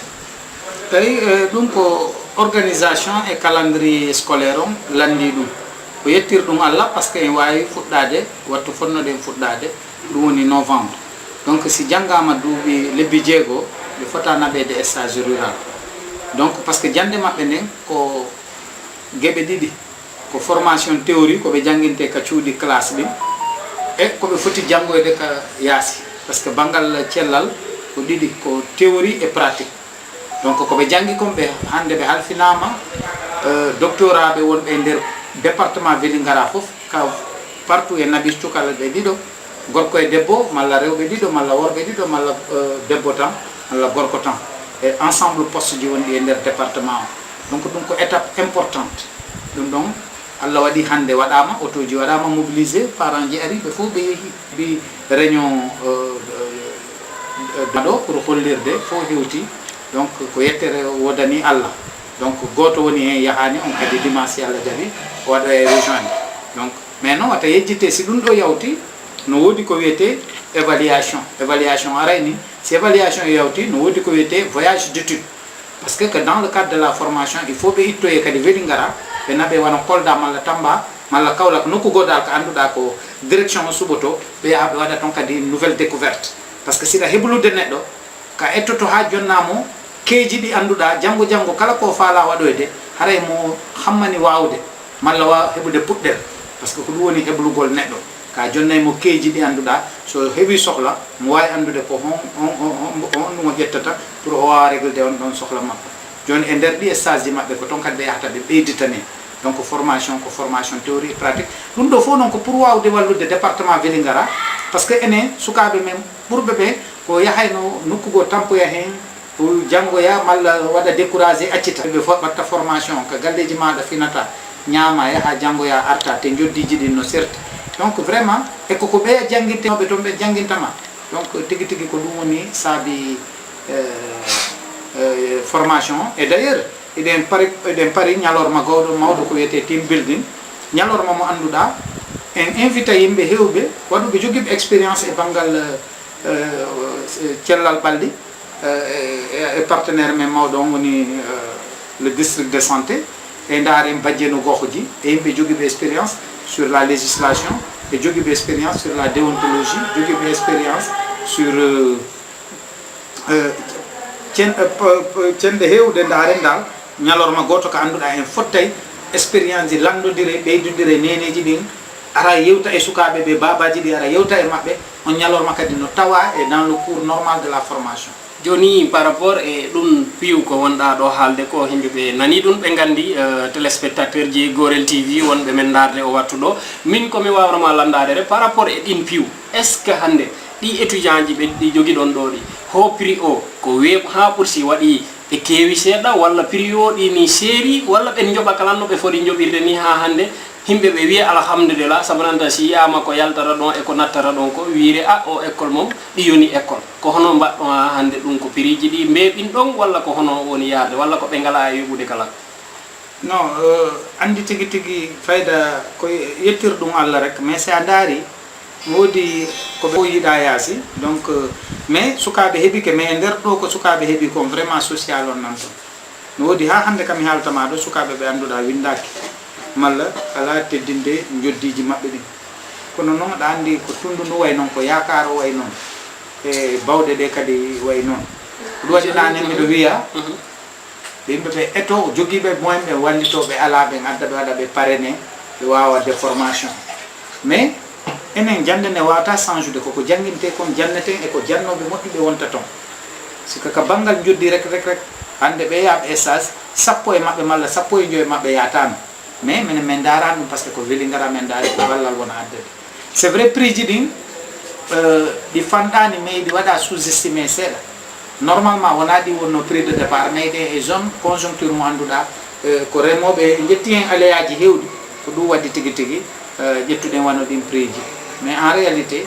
tawi ɗum ko organisation et calendrier scolaire on landi ɗum ko yettir ɗum Allah par ce que en wawi fuɗɗade wattu fonnoɗen fuɗɗade ɗum woni novembre donc si janggama duuɓi lebbi jeego ɓe fota naɓede stage rural donc par ce que jande maɓɓe nden ko gueɓe ɗiɗi ko formation théorie koɓe janguinte ka cuuɗi classe ɗin e koɓe foti janggoyde ka yaasi par ce que banggal cellal ko ɗiɗi ko théorie et pratique donc koɓe jangi kon ɓe hande ɓe halfinama doctorat ɓe wonɓe nder département Vélingara foof ka partout e nabis cukala ɓe ɗiɗo gorko e debbo malla rewɓe ɗiɗo malla worɓe ɗiɗo malla debbo tan malla gorko tan e ensemble poste ji wonɗi e nder département o donc ɗum ko étape importante ɗum ɗon Allah waɗi hande waɗama autoji waɗama mobilisé parents ji ari ɓe fof ɓe yeehi mbi réunion ɗo pour hollirde fof hewti donc ko yettere wodani Allah donc goto woni hen yahani on kadi dimanche Allah jabi waɗo e rejoindre donc mais non wata yejjite si ɗum ɗo yawti no wodi ko wiyete évaluation arayni si évaluation yawti no wodi ko wiyete voyage d'étude parce que dans le cadre de la formation il faut ɓe ittoye kadi weeli ngara ɓe naɓe wona Kolda malla Tamba malla Kaolack nokku goɗɗal ko annduɗa ko direction o suɓoto ɓe yaha ɓe waɗa ton kadi nouvelle découverte par ce que siɗa heɓlude neɗɗo ka ettoto ha jonnamo keeji ɗi annduɗa janggo kala ko faala waɗoyde haray mo hammani wawde malla wa heɓude puɗɗel par ce que ko ɗum woni heɓlugol neɗɗo ka jonnay mo keeji ɗi annduɗa so heewi sohla mo wawi andude ko on ɗum o ƴettata pour o wawa réglude on ɗon sohla makko joni e nder ɗi stage ji maɓɓe ko ton kadi ɓe yahata ɓe ɓeyditane donc formation théorie et pratique ɗum ɗo fof noon ko pour wawde wallude département Vélingara par ce que enen sukaɓe men ɓurɓe ɓe ko yahayno nokkugo tampoya hen pour janggoya malla waɗa découragé accita ɓe watta formation ko galleji maɗa finata ñaama yaha janggoya arta te joddiji ɗin no serti donc vraiment e koko ɓe jangguintenoɓe toon ɓe jangguintama donc tigui ko ɗum woni saabi formation et d'ailleurs eɗen paari ñalorma mawɗo ko wiyete team building ñalorma mo annduɗa en invité yimɓe hewɓe waɗuɓe joguiɓe expérience e banggal cellal ɓalli e partenaire men mawɗo on woni le district de santé e daaren bajjeno gohoji e yimɓe joguiɓe expérience sur la législation et joguiɓe expérience sur la déontologie joguiɓe expérience sur cende hewde daaren dal ñalorma goto ko annduɗa en fottay expérience ji landodire ɓeydodire neneji ɗin ara yewta e sukaɓe ɓe babaji ɗi ara yewta e maɓɓe on ñalorma kadi no tawa e dans le cours normal de la formation joni par rapport e ɗum piiw ko wonɗa ɗo haalde ko yimɓeɓe nani ɗum ɓe gandi téléspectateur ji Gorel TV wonɓe men darde o wattu ɗo min komi wawnama landade re par rapport e ɗin piiw est ce que hande ɗi étudiant ji ɓe ɗi jogui ɗon ɗo ɗi ho prix o ko weeɓ ha ɓursi waɗi ɓe keewi seeɗa walla prix o ɗi ni seeri walla ɓe joɓa kala no ɓe foti joɓirde ni ha hande himɓe ɓe wiya alhamdulillah sabu nanta si yiyama ko yaltata ɗon e ko nattata ɗon ko wiire a o école mom ɗi yoni école ko hono mbaɗɗon ha hande ɗum ko prix ji ɗi mbeɓin ɗon walla ko hono woni yaade walla ko ɓe ngala e yoɓude kala non andi tigui fayda ko yettir ɗum Allah rek mais si a daari wodi ko ɓe yiiɗa yaasi donc mais sukaɓe heeɓi ke mais e nder ɗo ko sukaɓe heeɓi kon vraiment social on nan toon no wodi ha hande kam mi haaltama ɗo sukaɓe ɓe annduɗa windaki malla ala teddinde joddiji maɓɓe ɗin kono noon aɗa andi ko tundu ndu way noon ko yakar o way noon e bawɗe ɗe kadi way noon ɗum waɗi nane miɗo wiya yimɓe ɓe eto joguiɓe moyen ɓe wallitoɓe ala ɓe adda ɓe waɗa ɓe parrainé ɓe wawa wadde formation mais enen jande ne wawata change de koko jangguinte kon janneten e ko jannoɓe moƴƴuɓe wonta toon sika ka banggal joddi rek hande ɓe yaaɓe stage sappo e maɓɓe malla sappo e joyi maɓɓe yatano mais minen min darani ɗum par ce que ko Vélingara min daari ko ballal wona addede c'est vrai prix ji ɗin ɗi fanɗani mais ɗi waɗa sous estimé seeɗa normalement wona ɗi wonno prix de départ mais ɗe e zone conjoncture mo annduɗa ko remoɓe jetti hen aléyaji hewɗi ko ɗum waddi tigui ƴettuɗen wano ɗin prix ji mais en réalité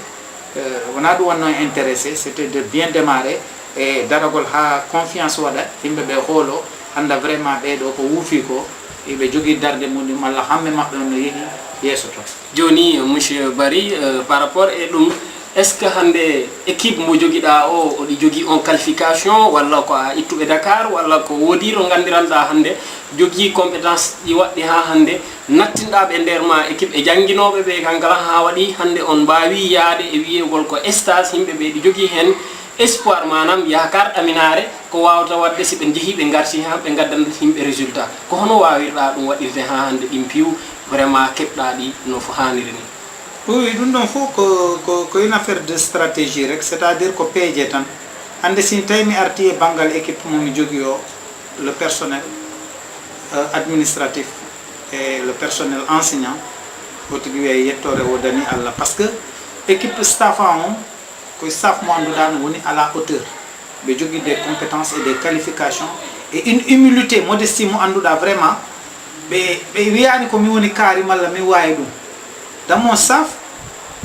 wona ɗum wanno intéressé c'était de bien démarrer e daragol ha confiance waɗa yimɓeɓe hoolo anda vraiment ɓeɗo ko wuufi ko ɓe jogui darde muɗum malla hamme maɓɓe no yeehi yesso to joni monsieur Barry par rapport e ɗum est ce que hande équipe mo joguiɗa o oɗi jogui on qualification walla ko a ittuɓe Dakar walla ko woodi to gandiranɗa hande jogui compétence ɗi waɗɗi ha hande nattinɗaɓe nder ma équipe e jangguinoɓe ɓe kankala ha waɗi hande on mbawi yaade e wiyegol ko stage yimɓeɓe ɗi jogui hen espoir manam yakar ɗaminare ko wawata wadde si ɓe jeehi ɓe garti ha ɓe gaddanat yimɓe résultat ko hono wawirɗa ɗum waɗirde ha hande ɗin piiw vraiment keɓɗa ɗi no fo haniri ni oui ɗum ɗon fof ko une affaire de stratégie rek c'est à dire ko peeje tan hande sin tawi mi arti e banggal équipe momi jogui o le personnel administratif et le personnel enseignant o tigui wiye yettore o dani Allah par ce que équipe staff on ko staff mo annduɗa no woni à la hauteur ɓe jogui des compétences et des qualifications et une humilité modestie mo annduɗa vraiment ɓe wiyani ko mi woni kaari malla mi wawi ɗum dans mon staff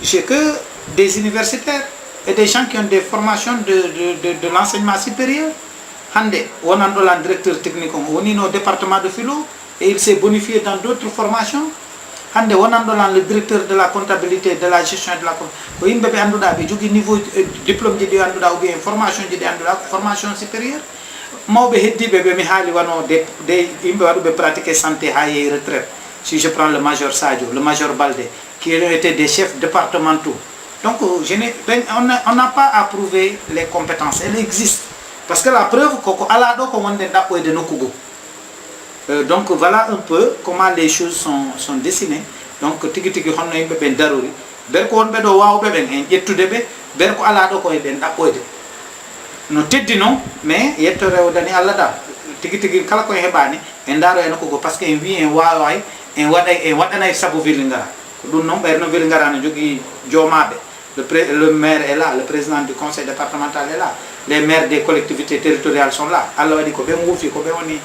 j'ai que des universitaires et des gens qui ont des formations de l'enseignement supérieur hande wonando la directeur technique on woni no département de philo et il s'est bonifié dans d'autres formations. Hande wonando lan le directeur de la comptabilité, de la gestion de la ko yimbe be anduda be jogi niveau diplôme ji di anduda ou bien formation ji di anduda formation supérieure. Mawbe heddibe be mi haali wano de yimbe wadu be pratiquer santé ha yey retraite. Si je prends le major Sadio, le major Baldé, qui ont été des chefs départementaux. Donc on n'a pas à prouver les compétences, elles existent. Parce que la preuve koko alado ko wonde dapo de nokugo. Donc voilà un peu comment les choses sont dessinées. Donc tigi tigi honno yimbe ben darori ber ko wonbe do wawbe ben en jettude be ber ko ala do ko ben dapoyde no teddi non mais yetto rewdani alla da tigi tigi kala ko hebani en daro en ko parce que en wi en waaway en wadanay sabu Vélingara ko dum non berno Vélingara no jogi jomabe le maire est là, le président du conseil départemental est là, les maires des collectivités territoriales sont là. Allah wadi ko be ngufi ko be woni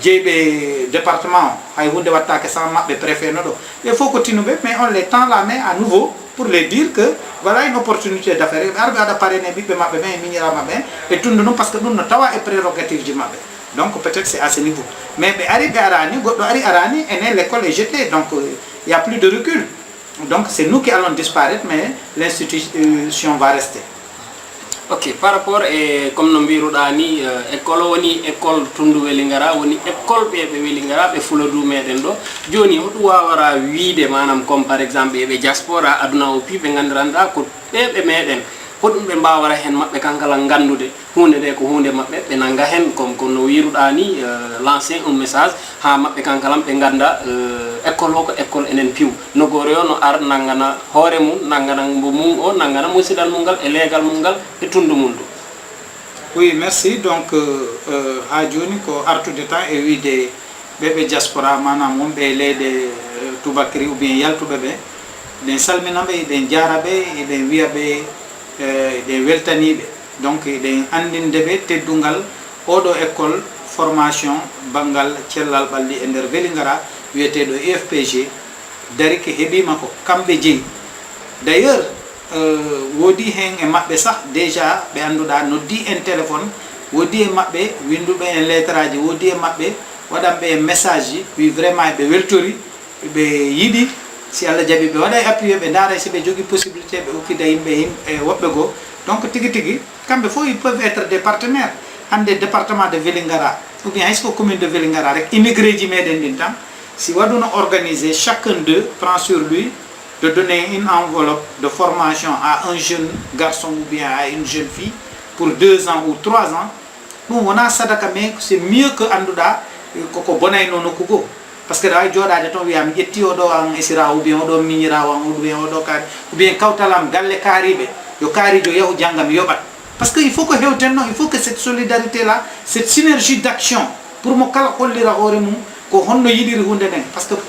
JB département hay hunde watta ke sans mabbe préfet no do il faut continuer mais on les tend la main à nouveau pour les dire que voilà une opportunité d'affaires arbe ada parene bibbe mabbe ben minira mabbe et tundu non parce que dum no tawa e prérogative ji mabbe donc peut-être c'est à ce niveau mais be ari garani goddo ari arani et l'école est jetée donc il y a plus de recul donc c'est nous qui allons disparaître mais l'institution va rester. Ok, par rapport et comme no mbiruɗa ni école woni école Tundu Vélingara woni école ɓe Vélingara ɓe Fuladu meɗen ɗo joni hoɗum wawara wiide manam comme par exemple ɓe diaspora aduna o pi ɓe gandiranta ko ɓeɓe meɗen hoɗum ɓe mbawara hen mabɓe kankala gandude hunde nde ko hunde mabɓe ɓe nanga hen comme kono wiruɗa ni lancer un message ha mabɓe kankalam ɓe ganda école o ko école enen piw nogore o no ar nangana hoore mum nangana mbo mum o nangana musidal mum ngal e leegal mum ngal e tundu mum ɗum. Oui, merci. Donc ha joni ko artude tan e wiide ɓeɓe diaspora manam wonɓe leyɗe tubakri ou bien yaltuɓe ɓe ɗen salminaɓe eɗen jaraɓe eɗen wiyaɓe eɗen weltaniɓe donc eɗen andinde ɓe teddungal oɗo école formation banggal cellal ɓalli e nder Vélingara wiyeteɗo IFPG dari ke heɓima ko kamɓe jeeyi d'ailleurs wodi hen e mabɓe sah déjà ɓe anduɗa noddi en téléphone wodi e mabɓe winduɓe en lettre aji wodi e mabɓe waɗanɓe e message ji wi vraiment ɓe weltori ɓe yiɗi si Allah jaaɓi ɓe waɗa e appuyé ɓe daara si ɓe jogui possibilité ɓe hokkida yimɓe e woɓɓe goo donc tigui tigui kamɓe fof ils peuvent être des partenaires hande département de Vélingara ou bien est-ce que commune de Vélingara rek immigré ji meɗen ɗin tan si waɗuno organiser chacun d'eux prend sur lui de donner une enveloppe de formation à un jeune garçon ou bien à une jeune fille pour 2 ans ou 3 ans ɗum wona sadaka mais c'est mieux que anduɗa koko bonayno nokkugo par ce que ɗa joɗade toon wiyami ƴetti oɗo an esira ou bien oɗo miñirawo an ou bien oɗo kaari ou bien kawtalam galle kaariɓe yo kaarijo yahu janggam yoɓat parce que il faut que hewtenno il faut que cette solidarité là cette synergie d'action pour mo kala hollira hoore mum ko honno yiɗiri hunde nden par ce que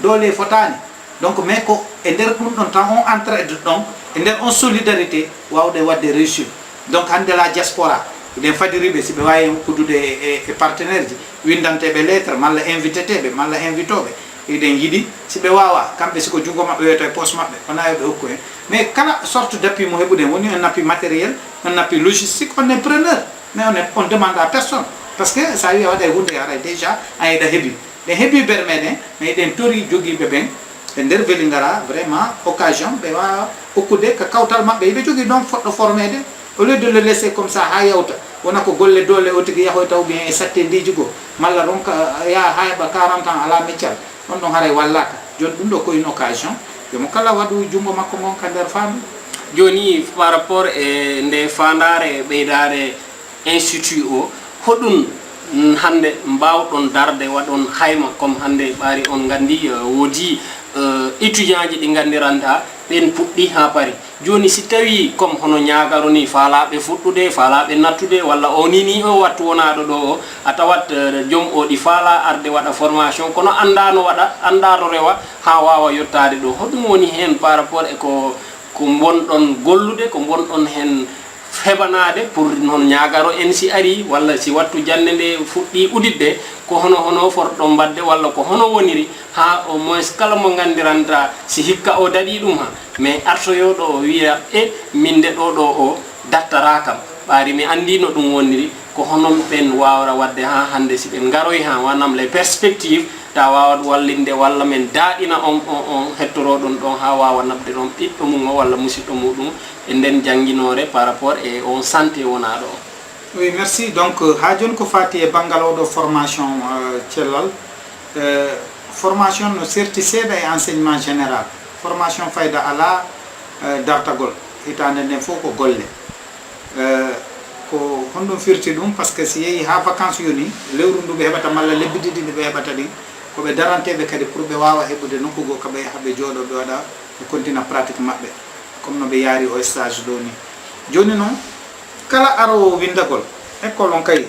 doole fotani donc mais ko e nder ɗum ɗon tan on entraide ɗon e nder on solidarité wawde wadde réussir donc hande la diaspora eɗen fadiriɓe si ɓe wawi hokkudude e partenaire ji windanteɓe lettre malla invité teɓe malla invitoɓe eɗen yiiɗi si ɓe wawa kamɓe siko junggo mabɓe wiyata e poste mabɓe wona yoɓe hokku hen mais kala sorte d' appui mo heɓuɗen woni un appui matériel un appui logistique on est preneur mais on demande à personne parce que sa wi a waɗa e hunde ara déjà a eɗa heeɓi ɗen heeɓi ber meɗen mais eɗen tori joguiɓe ɓen e nder Vélingara vraiment occasion ɓe wawa hokkude ko kawtal mabɓe yiɓe jogui donc foɗɗo formede au lieu de le laisser comme ça ha yawta wona ko golle dole o tigui yahoy taw bien e satte ndiji goo malla donc ya ha heɓa 40 ans ala meccal on ɗon haray wallaka joni ɗum ɗo ko une occasion yomo kala waɗu junggo makko gon ka nder famille joni par rapport e nde fandare ɓeydare institut o hoɗum hande mbawɗon darde waɗon hayma comme hande ɓaari on gandi woodi étudiant ji ɗi gandiranta ɓen puɗɗi ha paari joni si tawi comme hono ñagaro ni faalaɓe fuɗɗude faalaɓe nattude walla o nini o wattu wonaɗo ɗo o a tawat joom o ɗi faala arde waɗa formation kono andano waɗa andano rewa ha wawa yettade ɗo hoɗum woni hen par rapport e ko gonɗon gollude ko gonɗon hen heɓanade pour non ñagaro en si ari walla si wattu jande nde fuɗɗi uditde ko hono forɗo mbadde walla ko hono woniri ha au moins kala mo gandiranta si hikka o daɗi ɗum ha mais artoyoɗo o wiya e minde ɗo o dattara kam ɓaari mi anndi no ɗum woniri ko honon ɓen wawra wadde ha hannde si ɓen ngaroy ha wanam les perspectives ta wawat wallinde walla men daaɗina on hettoroɗon ɗon ha wawa nabde ɗon ɓiɗɗo mum o walla musidɗo muɗum e nden jangguinore par rapport e on santé wona ɗo. Oui, merci. Donc ha joni ko fati e banggal oɗo formation cellal formation no serti seeɗa e enseignement général, formation fayda ala dartagol hitande nden fof ko golle ko honɗum firti ɗum par ce que si yeehi ha vacance yoni lewru ndu ɓe heɓata malla lebbi ɗiɗi ɗi ɓe heɓata ɗi koɓe daranteɓe kadi pour ɓe wawa heɓude nokkugo kaɓe haɓe jooɗo ɓe waɗa ɓe continue pratique maɓɓe comme no ɓe yaari o stage ɗo ni. Joni noon kala arowo windagol école on kay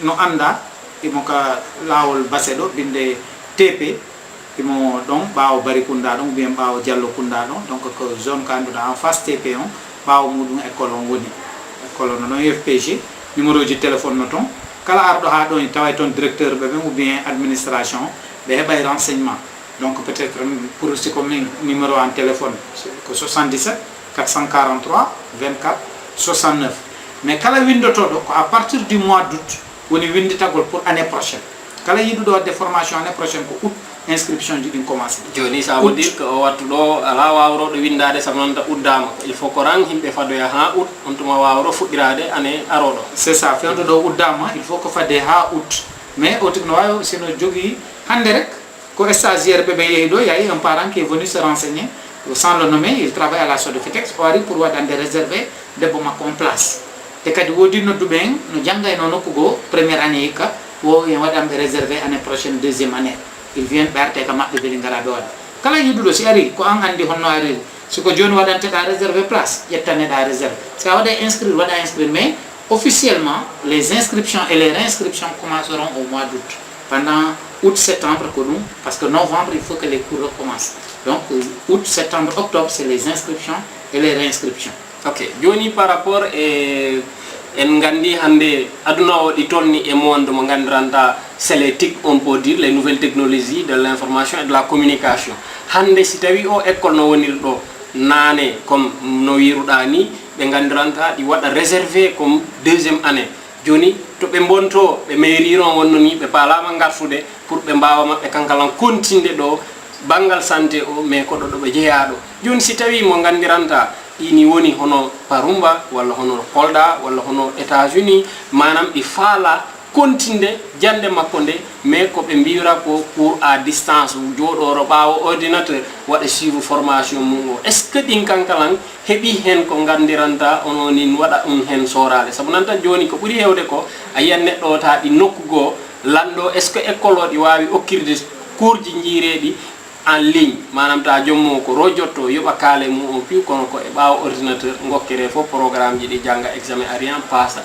no anda imo ka lawol base ɗo binde TP imo ɗon ɓawo Barikunda ɗon bien ɓawo Diallo Kunda ɗon donc ko zone ka anduɗa en face TP on ɓawo muɗum école on woni école on noon FPG numéro ji téléphone no toon kala arɗo ha ɗon taway toon directeur ɓe ɓen ou bien administration ɓe heɓay renseignement donc peut être pour siko min numéro en téléphone ko 77 443 24 69 mais kala windotoɗo ko à partir du mois d'août woni winditagol pour année prochaine kala yiɗuɗo wadde formation année prochaine ko août inscription ji ɗin commencé joni ça veut dire que o wattu ɗo ala wawroɗo windade sabu noon ta uddama il faut ko rang himɓe fadoya ha août on tuma wawro fuɗɗirade année aroɗo. C'est ça, fewdo ɗo uddama il faut ko fadde ha août mais o tigno wawi sino jogui hande rek ko stagiaire ɓe ɓen yeehi ɗo y a eu un parent qui est venu se renseigner sans le nommer, il travaille à la Sodefitex o ari pour waɗande réservé debbo makko on place te kadi wodi nodduɓe en no jangga no nokkugo première année hikka wo en waɗanɓe réservé année prochaine deuxième année il vient ɓe arte ka maɓɓe ɓeɗi gara ɓe waɗa kala yiɗuɗo si ari ko an andi honno ari siko joni waɗanteɗa réservé place ƴettaneɗa réservé si a waɗa inscrire waɗa inscrire mais officiellement les inscriptions et les réinscriptions commenceront au mois d'août pendant août septembre ko ɗum parce que novembre il faut que les cours recommencent donc août septembre octobre c'est les inscriptions et les réinscriptions. Ok, joni par rapport e en gandi hande aduna o ɗi tolni e monde mo gandiranta c'est les TIC on peut dire les nouvelles technologies de l'information et de la communication hande si tawi o école no woniri ɗo nane comme no wiruɗa ni ɓe gandiranta ɗi waɗa réservé comme deuxième année joni to ɓe bonto ɓe mairiron wonno ni ɓe palama gartude pour ɓe mbawa maɓɓe kankalan continde ɗo bangal santé o mais ko ɗo ɗo ɓe jeeyaɗo joni si tawi mo gandiranta ini woni hono Parumba walla hono Kolda walla hono États-Unis manam ɗi faala continde jande makko nde mais ko ɓe mbiyra ko pour à distance jooɗoro ɓaawo ordinateur waɗa suivre formation mum o est ce que ɗin kankalan heɓi hen ko gandiranta ononin waɗa ɗum hen sorade saabu nanta joni ko ɓuuri hewde ko a yiyan neɗɗo o ta ɗi nokkugo lanɗo est ce que école o ɗi wawi okkirde cours ji jiireɗi en ligne manam ta jommo ko rojotto yoɓa kaale mum o piw kono ko e ɓaawo ordinateur gokkere fof programme ji ɗi jangga examen arian passa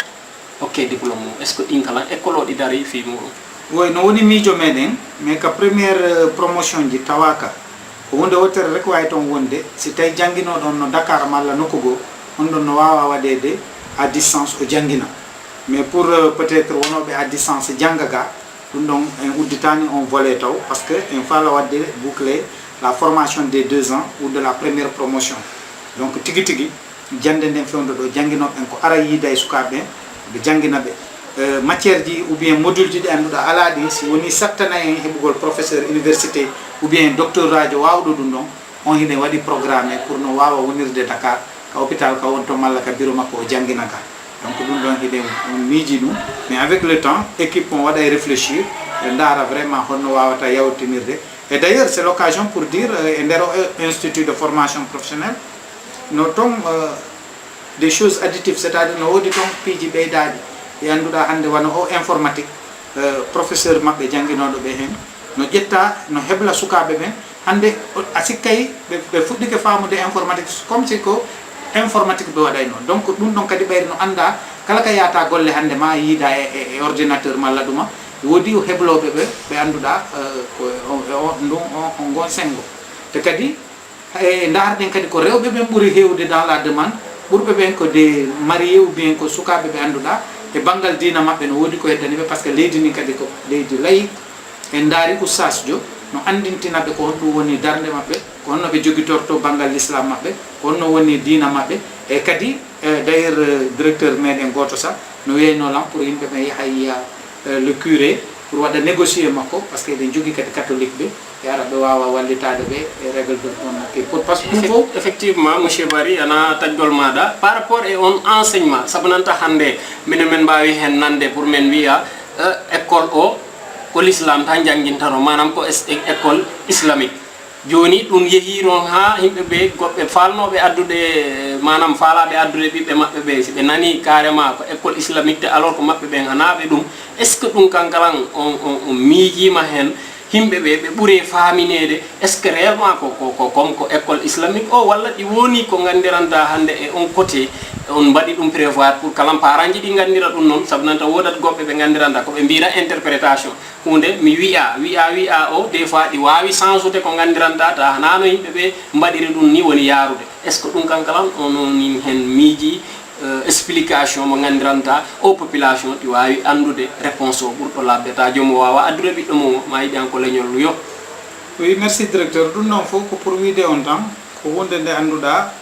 ok diplôme mum est ce que ɗin kala école o ɗi dari fi muɗum. Oui, no woni miijo meɗen mais ka première promotion ji tawaka ko hunde wottere rek wawi toon wonde si tawi jangguinoɗon no Dakar malla nokku goo on ɗon no wawa waɗede à distance o jangguina mais pour peut être wonoɓe à distance jangga ga ɗum ɗon en udditani on volet taw par ce que en faala wadde boucler la formation des 2 ans ou de la première promotion donc tigui tigui jande nden fewdo ɗo jangguinoɓe en ko ara yiida e sukaɓe ɓe jangguina ɓe matière ji ou bien module ji ɗi annduɗa ala ɗi si woni sattana en heɓugol professeur université ou bien docteur radio wawɗo ɗum ɗon on hine waɗi programme pour no wawa wonirde Dakar ka hôpital ka wonto malla ka bureau makko o jangguina ka donc ɗum ɗon hiɗen on miiji ɗum mais avec le temps équipe on waɗa réfléchir ɓe ndaara vraiment honno wawata yawtinirde et d'ailleurs c'est l'occasion pour dire e nder institut de formation professionnelle no toon des choses additives c'est à dire no wodi toon piiji ɓeydaɗi e annduɗa hande wano o informatique professeur maɓɓe jangguinoɗo ɓe hen no ƴetta no hebla sukaɓe ɓen hande a sikkay ɓe fuɗɗike famude informatique comme si ko informatique ɓe waɗayno donc ɗum ɗon kadi ɓayri no anda kala ka yata golle hande ma yiida e ordinateur malla ɗuma wodi hebloɓe ɓe annduɗa ko ɗum on gon sengo te kadi e darɗen kadi ko rewɓe ɓen ɓuuri hewde dans la demande ɓurɓe ɓen ko des mariés ou bien ko sukaɓe ɓe annduɗa e banggal dina maɓɓe no wodi ko heddani ɓe par ce que leydi ni kadi ko leydi layique en daari oustas jo no andintinaɓe ko honɗum woni darde maɓɓe ko honno ɓe jogitorto banggal l'islam maɓɓe ko honno woni dina maɓɓe e kadi d'ailleurs directeur meɗen goto sa no wiyayno lam pour yimɓe ɓe yaha yiya le curé pour waɗa négocier makko par ce que eɗen jogui kadi catholique ɓe e ara ɓe wawa wallitade ɓe e règle de ɗon pour par ce que ɗum fof effectivement monsieur Barry ana taggol maɗa par rapport e on enseignement saabu nanta hande minen men mbawi hen nande pour men wiya école o ko l'islam tan jangguintano manam ko école islamique joni ɗum yehiron ha yimɓeɓe goɓɓe falnoɓe addude manam faalaɓe addude ɓiɓɓe maɓɓe ɓe si ɓe nani carrément ko école islamique te alors ko maɓɓe ɓen hanaɓe ɗum est ce que ɗum kankalan on miijima hen yimɓeɓe ɓe ɓuure faminede est ce que réellement ko comme ko école islamique o walla ɗi woni ko gandiranta hande e on côté on mbaɗi ɗum prévoir pour kalam parent ji ɗi gandira ɗum noon saabu nanta wodat goɓɓe ɓe gandiranta koɓe mbira interprétation hunde mi wi'a o des fois ɗi wawi change ko gandiranta ta hanano yimɓeɓe mbaɗiri ɗum ni woni yarude est ce que ɗum kankalam ononin hen miiji explication mo gandiranta o population ɗi wawi andude réponse o ɓurɗo labde ta jomum wawa addude ɓiɗɗo mum ma yiɗi an ko leñol yo. Oui, merci directeur. Ɗum noon fof ko pour wiide on tan ko hunde nde annduɗa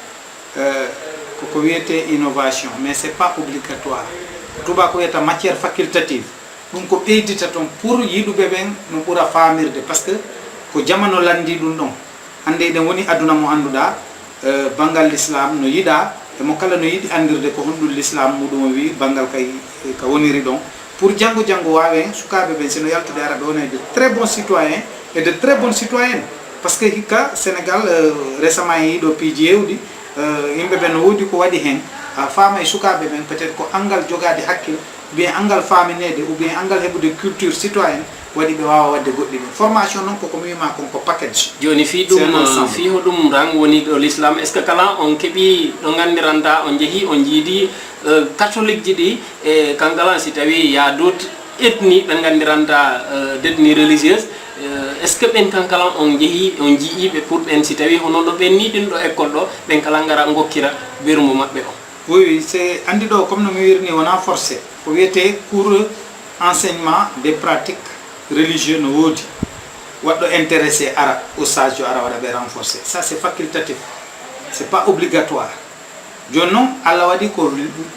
ko wiyete innovation mais c'est pas obligatoire tuba ko wiyata matière facultative ɗum ko ɓeydita toon pour yiɗuɓe ɓen no ɓuura famirde par ce que ko jamano landi ɗum ɗon hande eɗen woni aduna mo annduɗa banggal l'islam no yiɗa emo kala no yiɗi andirde ko honɗum l'islam muɗum o wi banggal ka woniri ɗon pour janggo wawen sukaɓe ɓen sino yaltude ara ɓe wona de très bons citoyens et de très bonnes citoyennes parce que hikka Sénégal récemment yiiɗo piiji yewɗi yimɓe ɓe no woodi ko waɗi hen ha faama e sukaɓe ɓen peut être ko angal jogade hakkille ou bien angal faminede ou bien angal heɓude culture citoyenne waɗi ɓe wawa wadde goɗɗi ɗin formation noon koko wima kon ko package joni fi ho ɗum ran woni ɗo l'islam est ce que kala on keeɓi ɗo gandiranta on jeehi on jiidi catholique ji ɗi e kankalan si tawi ya d'autres ethnie ɓe gandiranta d'ethnie religieuse est ce que ɓen kankalan on jeehi on jiiɓe pour ɓen si tawi hono ɗo ɓen ni ɗin ɗo école ɗo ɓen kala gara gokkira ɓermo maɓɓe o. Oui, c'est andi ɗo comme no mi wirni wona forcé ko wiyete cours enseignement des pratiques religieux no woodi waɗɗo intéressé ara au sage jo ara waɗa ɓe renforcé ça c'est facultatif c'est pas obligatoire joni noon Allah waɗi ko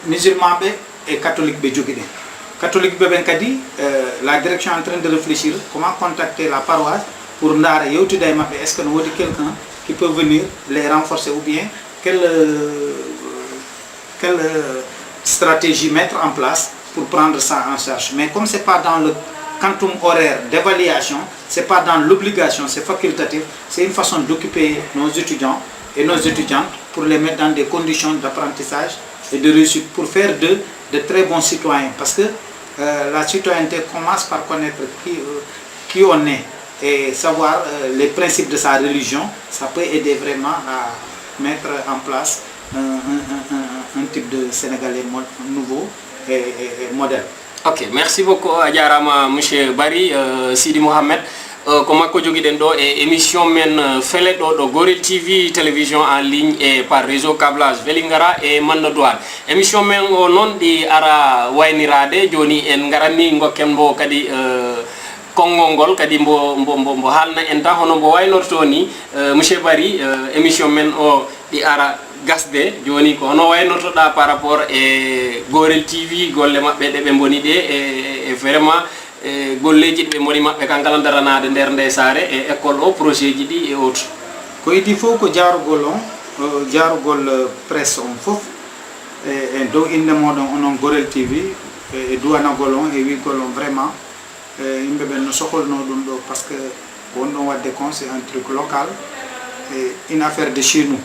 musulman ɓe et catholique ɓe jogui ɗen catholique ɓe ɓen kadi la direction est en train de réfléchir comment contacter la paroisse pour ndara yewtude e maɓɓe est ce que no woodi quelqu'un qui peut venir les renforcer ou bien quelle stratégie mettre en place pour prendre ça en charge. Mais comme c'est pas dans le quantum horaire d'évaluation, c'est pas dans l'obligation, c'est facultatif, c'est une façon d'occuper nos étudiants et nos étudiantes pour les mettre dans des conditions d'apprentissage et de réussite pour faire de très bons citoyens. Parce que la citoyenneté commence par connaître qui on est et savoir les principes de sa religion. Ça peut aider vraiment à mettre en place un type de Sénégalais nouveau et modèle. Ok, merci beaucoup a jarama monsieur Barry Sidi Mohamed ko makko joguiɗen ɗo e émission men fele ɗo Gorel TV télévision en ligne et par réseau câblage Vélingara e Manno Douane émission men o noon ɗi ara waynirade joni en garanni gokken mbo kadi konngol ngol kadi mbo haalna en tan hono mbo waynorto ni monsieur Barry émission men o ɗi ara gasde joni ko hono waynortoɗa par rapport e Gorel TV golle maɓɓe ɗe ɓe boni ɗe e vraiment golleji ɗe ɓe boni maɓɓe kankala daranade nder nde saare e école o projet ji ɗi e autre ko idi fof ko jarugol on jarugol presse on fof e dow inde moɗon onon Gorel TV e duwanagol on e wigol on vraiment yimɓe ɓen no sohlno ɗum ɗo par ce que wonɗon wadde kon c'est un truc local et une affaire de chez nous.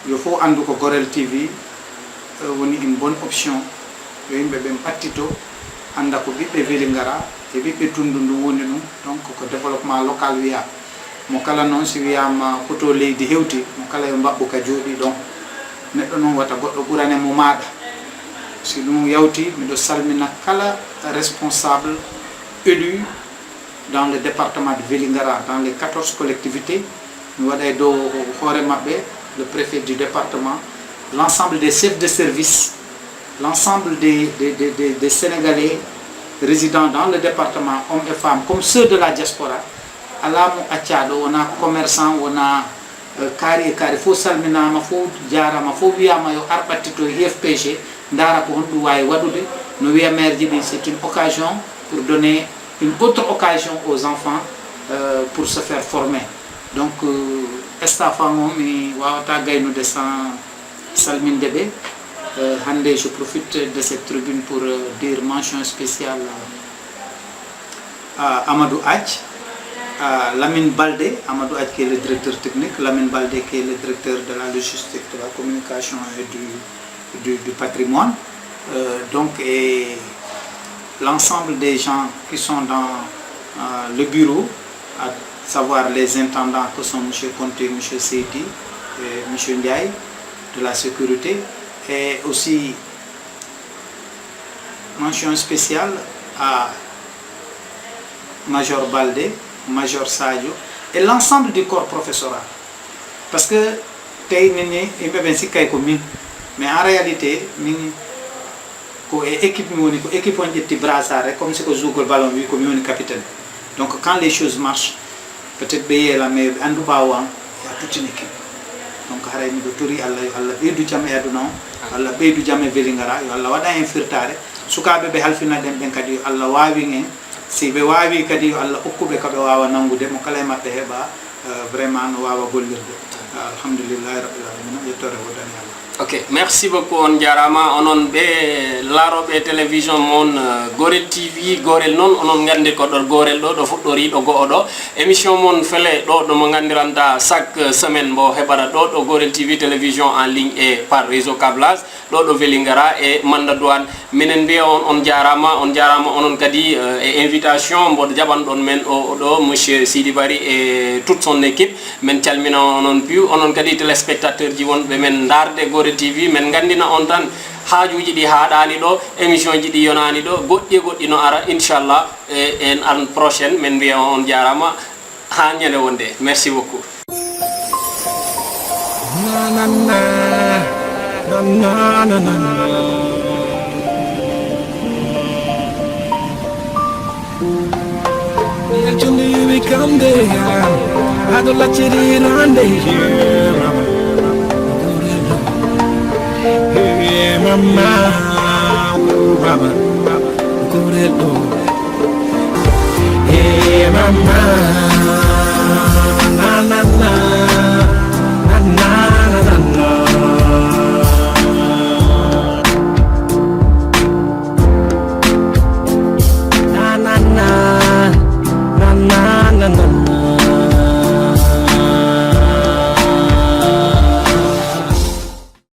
Il faut andu ko Gorel TV woni une bonne option yo yimɓe ɓen ɓattito anda ko ɓiɓɓe Vélingara e ɓiɓɓe tundu ndu woni ɗum donc ko développement local wiya mo kala noon si wiyama koto leydi hewti mo kala yo mbaɓɓu ka jooɗi ɗon neɗɗo noon wata goɗɗo ɓurane mo maɗa si ɗum yawti miɗo salmina kala responsable élu dans le département de Vélingara dans les 14 collectivités mi waɗa dow hoore maɓɓe le préfet du département, l'ensemble des chefs de service, l'ensemble des Sénégalais résidant dans le département, hommes et femmes, comme ceux de la diaspora. Alamu Achado, on a commerçants, on a kaari e kaari fof salminama fof jarama fof wiyama yo ar ɓattito IFPG ndara ko honɗum wawi waɗude no wiya maire ji ɗi c'est une occasion pour donner une autre occasion aux enfants pour se faire former donc staff am mi wawata gaynude sans salminde ɓe hande je profite de cette tribune pour dire mention spéciale à Amadou Adj, à Lamine Baldé, Amadou Adj qui est le directeur technique, Lamine Baldé qui est le directeur de la logistique, de la communication et du patrimoine. Donc, et l'ensemble des gens qui sont dans le bureau, à savoir les intendants que sont M. Conté, M. Seydi et M. Ndiaye de la sécurité, et aussi mention spéciale à Major Baldé, Major Sadio et l'ensemble du corps professoral. Parce que mais en réalité, l'équipe on dit brassard, comme c'est que joue le ballon, comme capitaine. Donc quand les choses marchent, peut-être payer la mais il y a toute une équipe. Donc haray mi do tori Allah beydu jam e aduna Allah beydu jam e Vélingara yo Allah wada en firtare sukabe be halfina den ben kadi Allah wawi en si be wawi kadi yo Allah hokkube ko be wawa nangude mo kala mabbe heba vraiment no wawa gollirde alhamdulillah rabbil alamin yettore wodani Allah. Ok, merci beaucoup on jarama onon be larobe télévision mon Gorel TV Gorel non onon gandi ko do Gorel do fuddori do goodo émission mon fele do mo gandiranta chaque semaine bo hebara do Gorel TV télévision en ligne et par réseau câblage do Vélingara et manda douane minen be on jarama onon kadi et invitation mbo jaban don men o do monsieur Sidi Bari et toute son équipe men calmina onon piu onon kadi téléspectateur ji won be men darde TV men gandina on tan haajuji di haadani do émission ji di yonani do goddi no ara inshallah en an prochaine men biya on jarama ha nyande wonde merci beaucoup na na na na na actually we come there I don't let you in on here Hey mama, go to the door. Hey mama.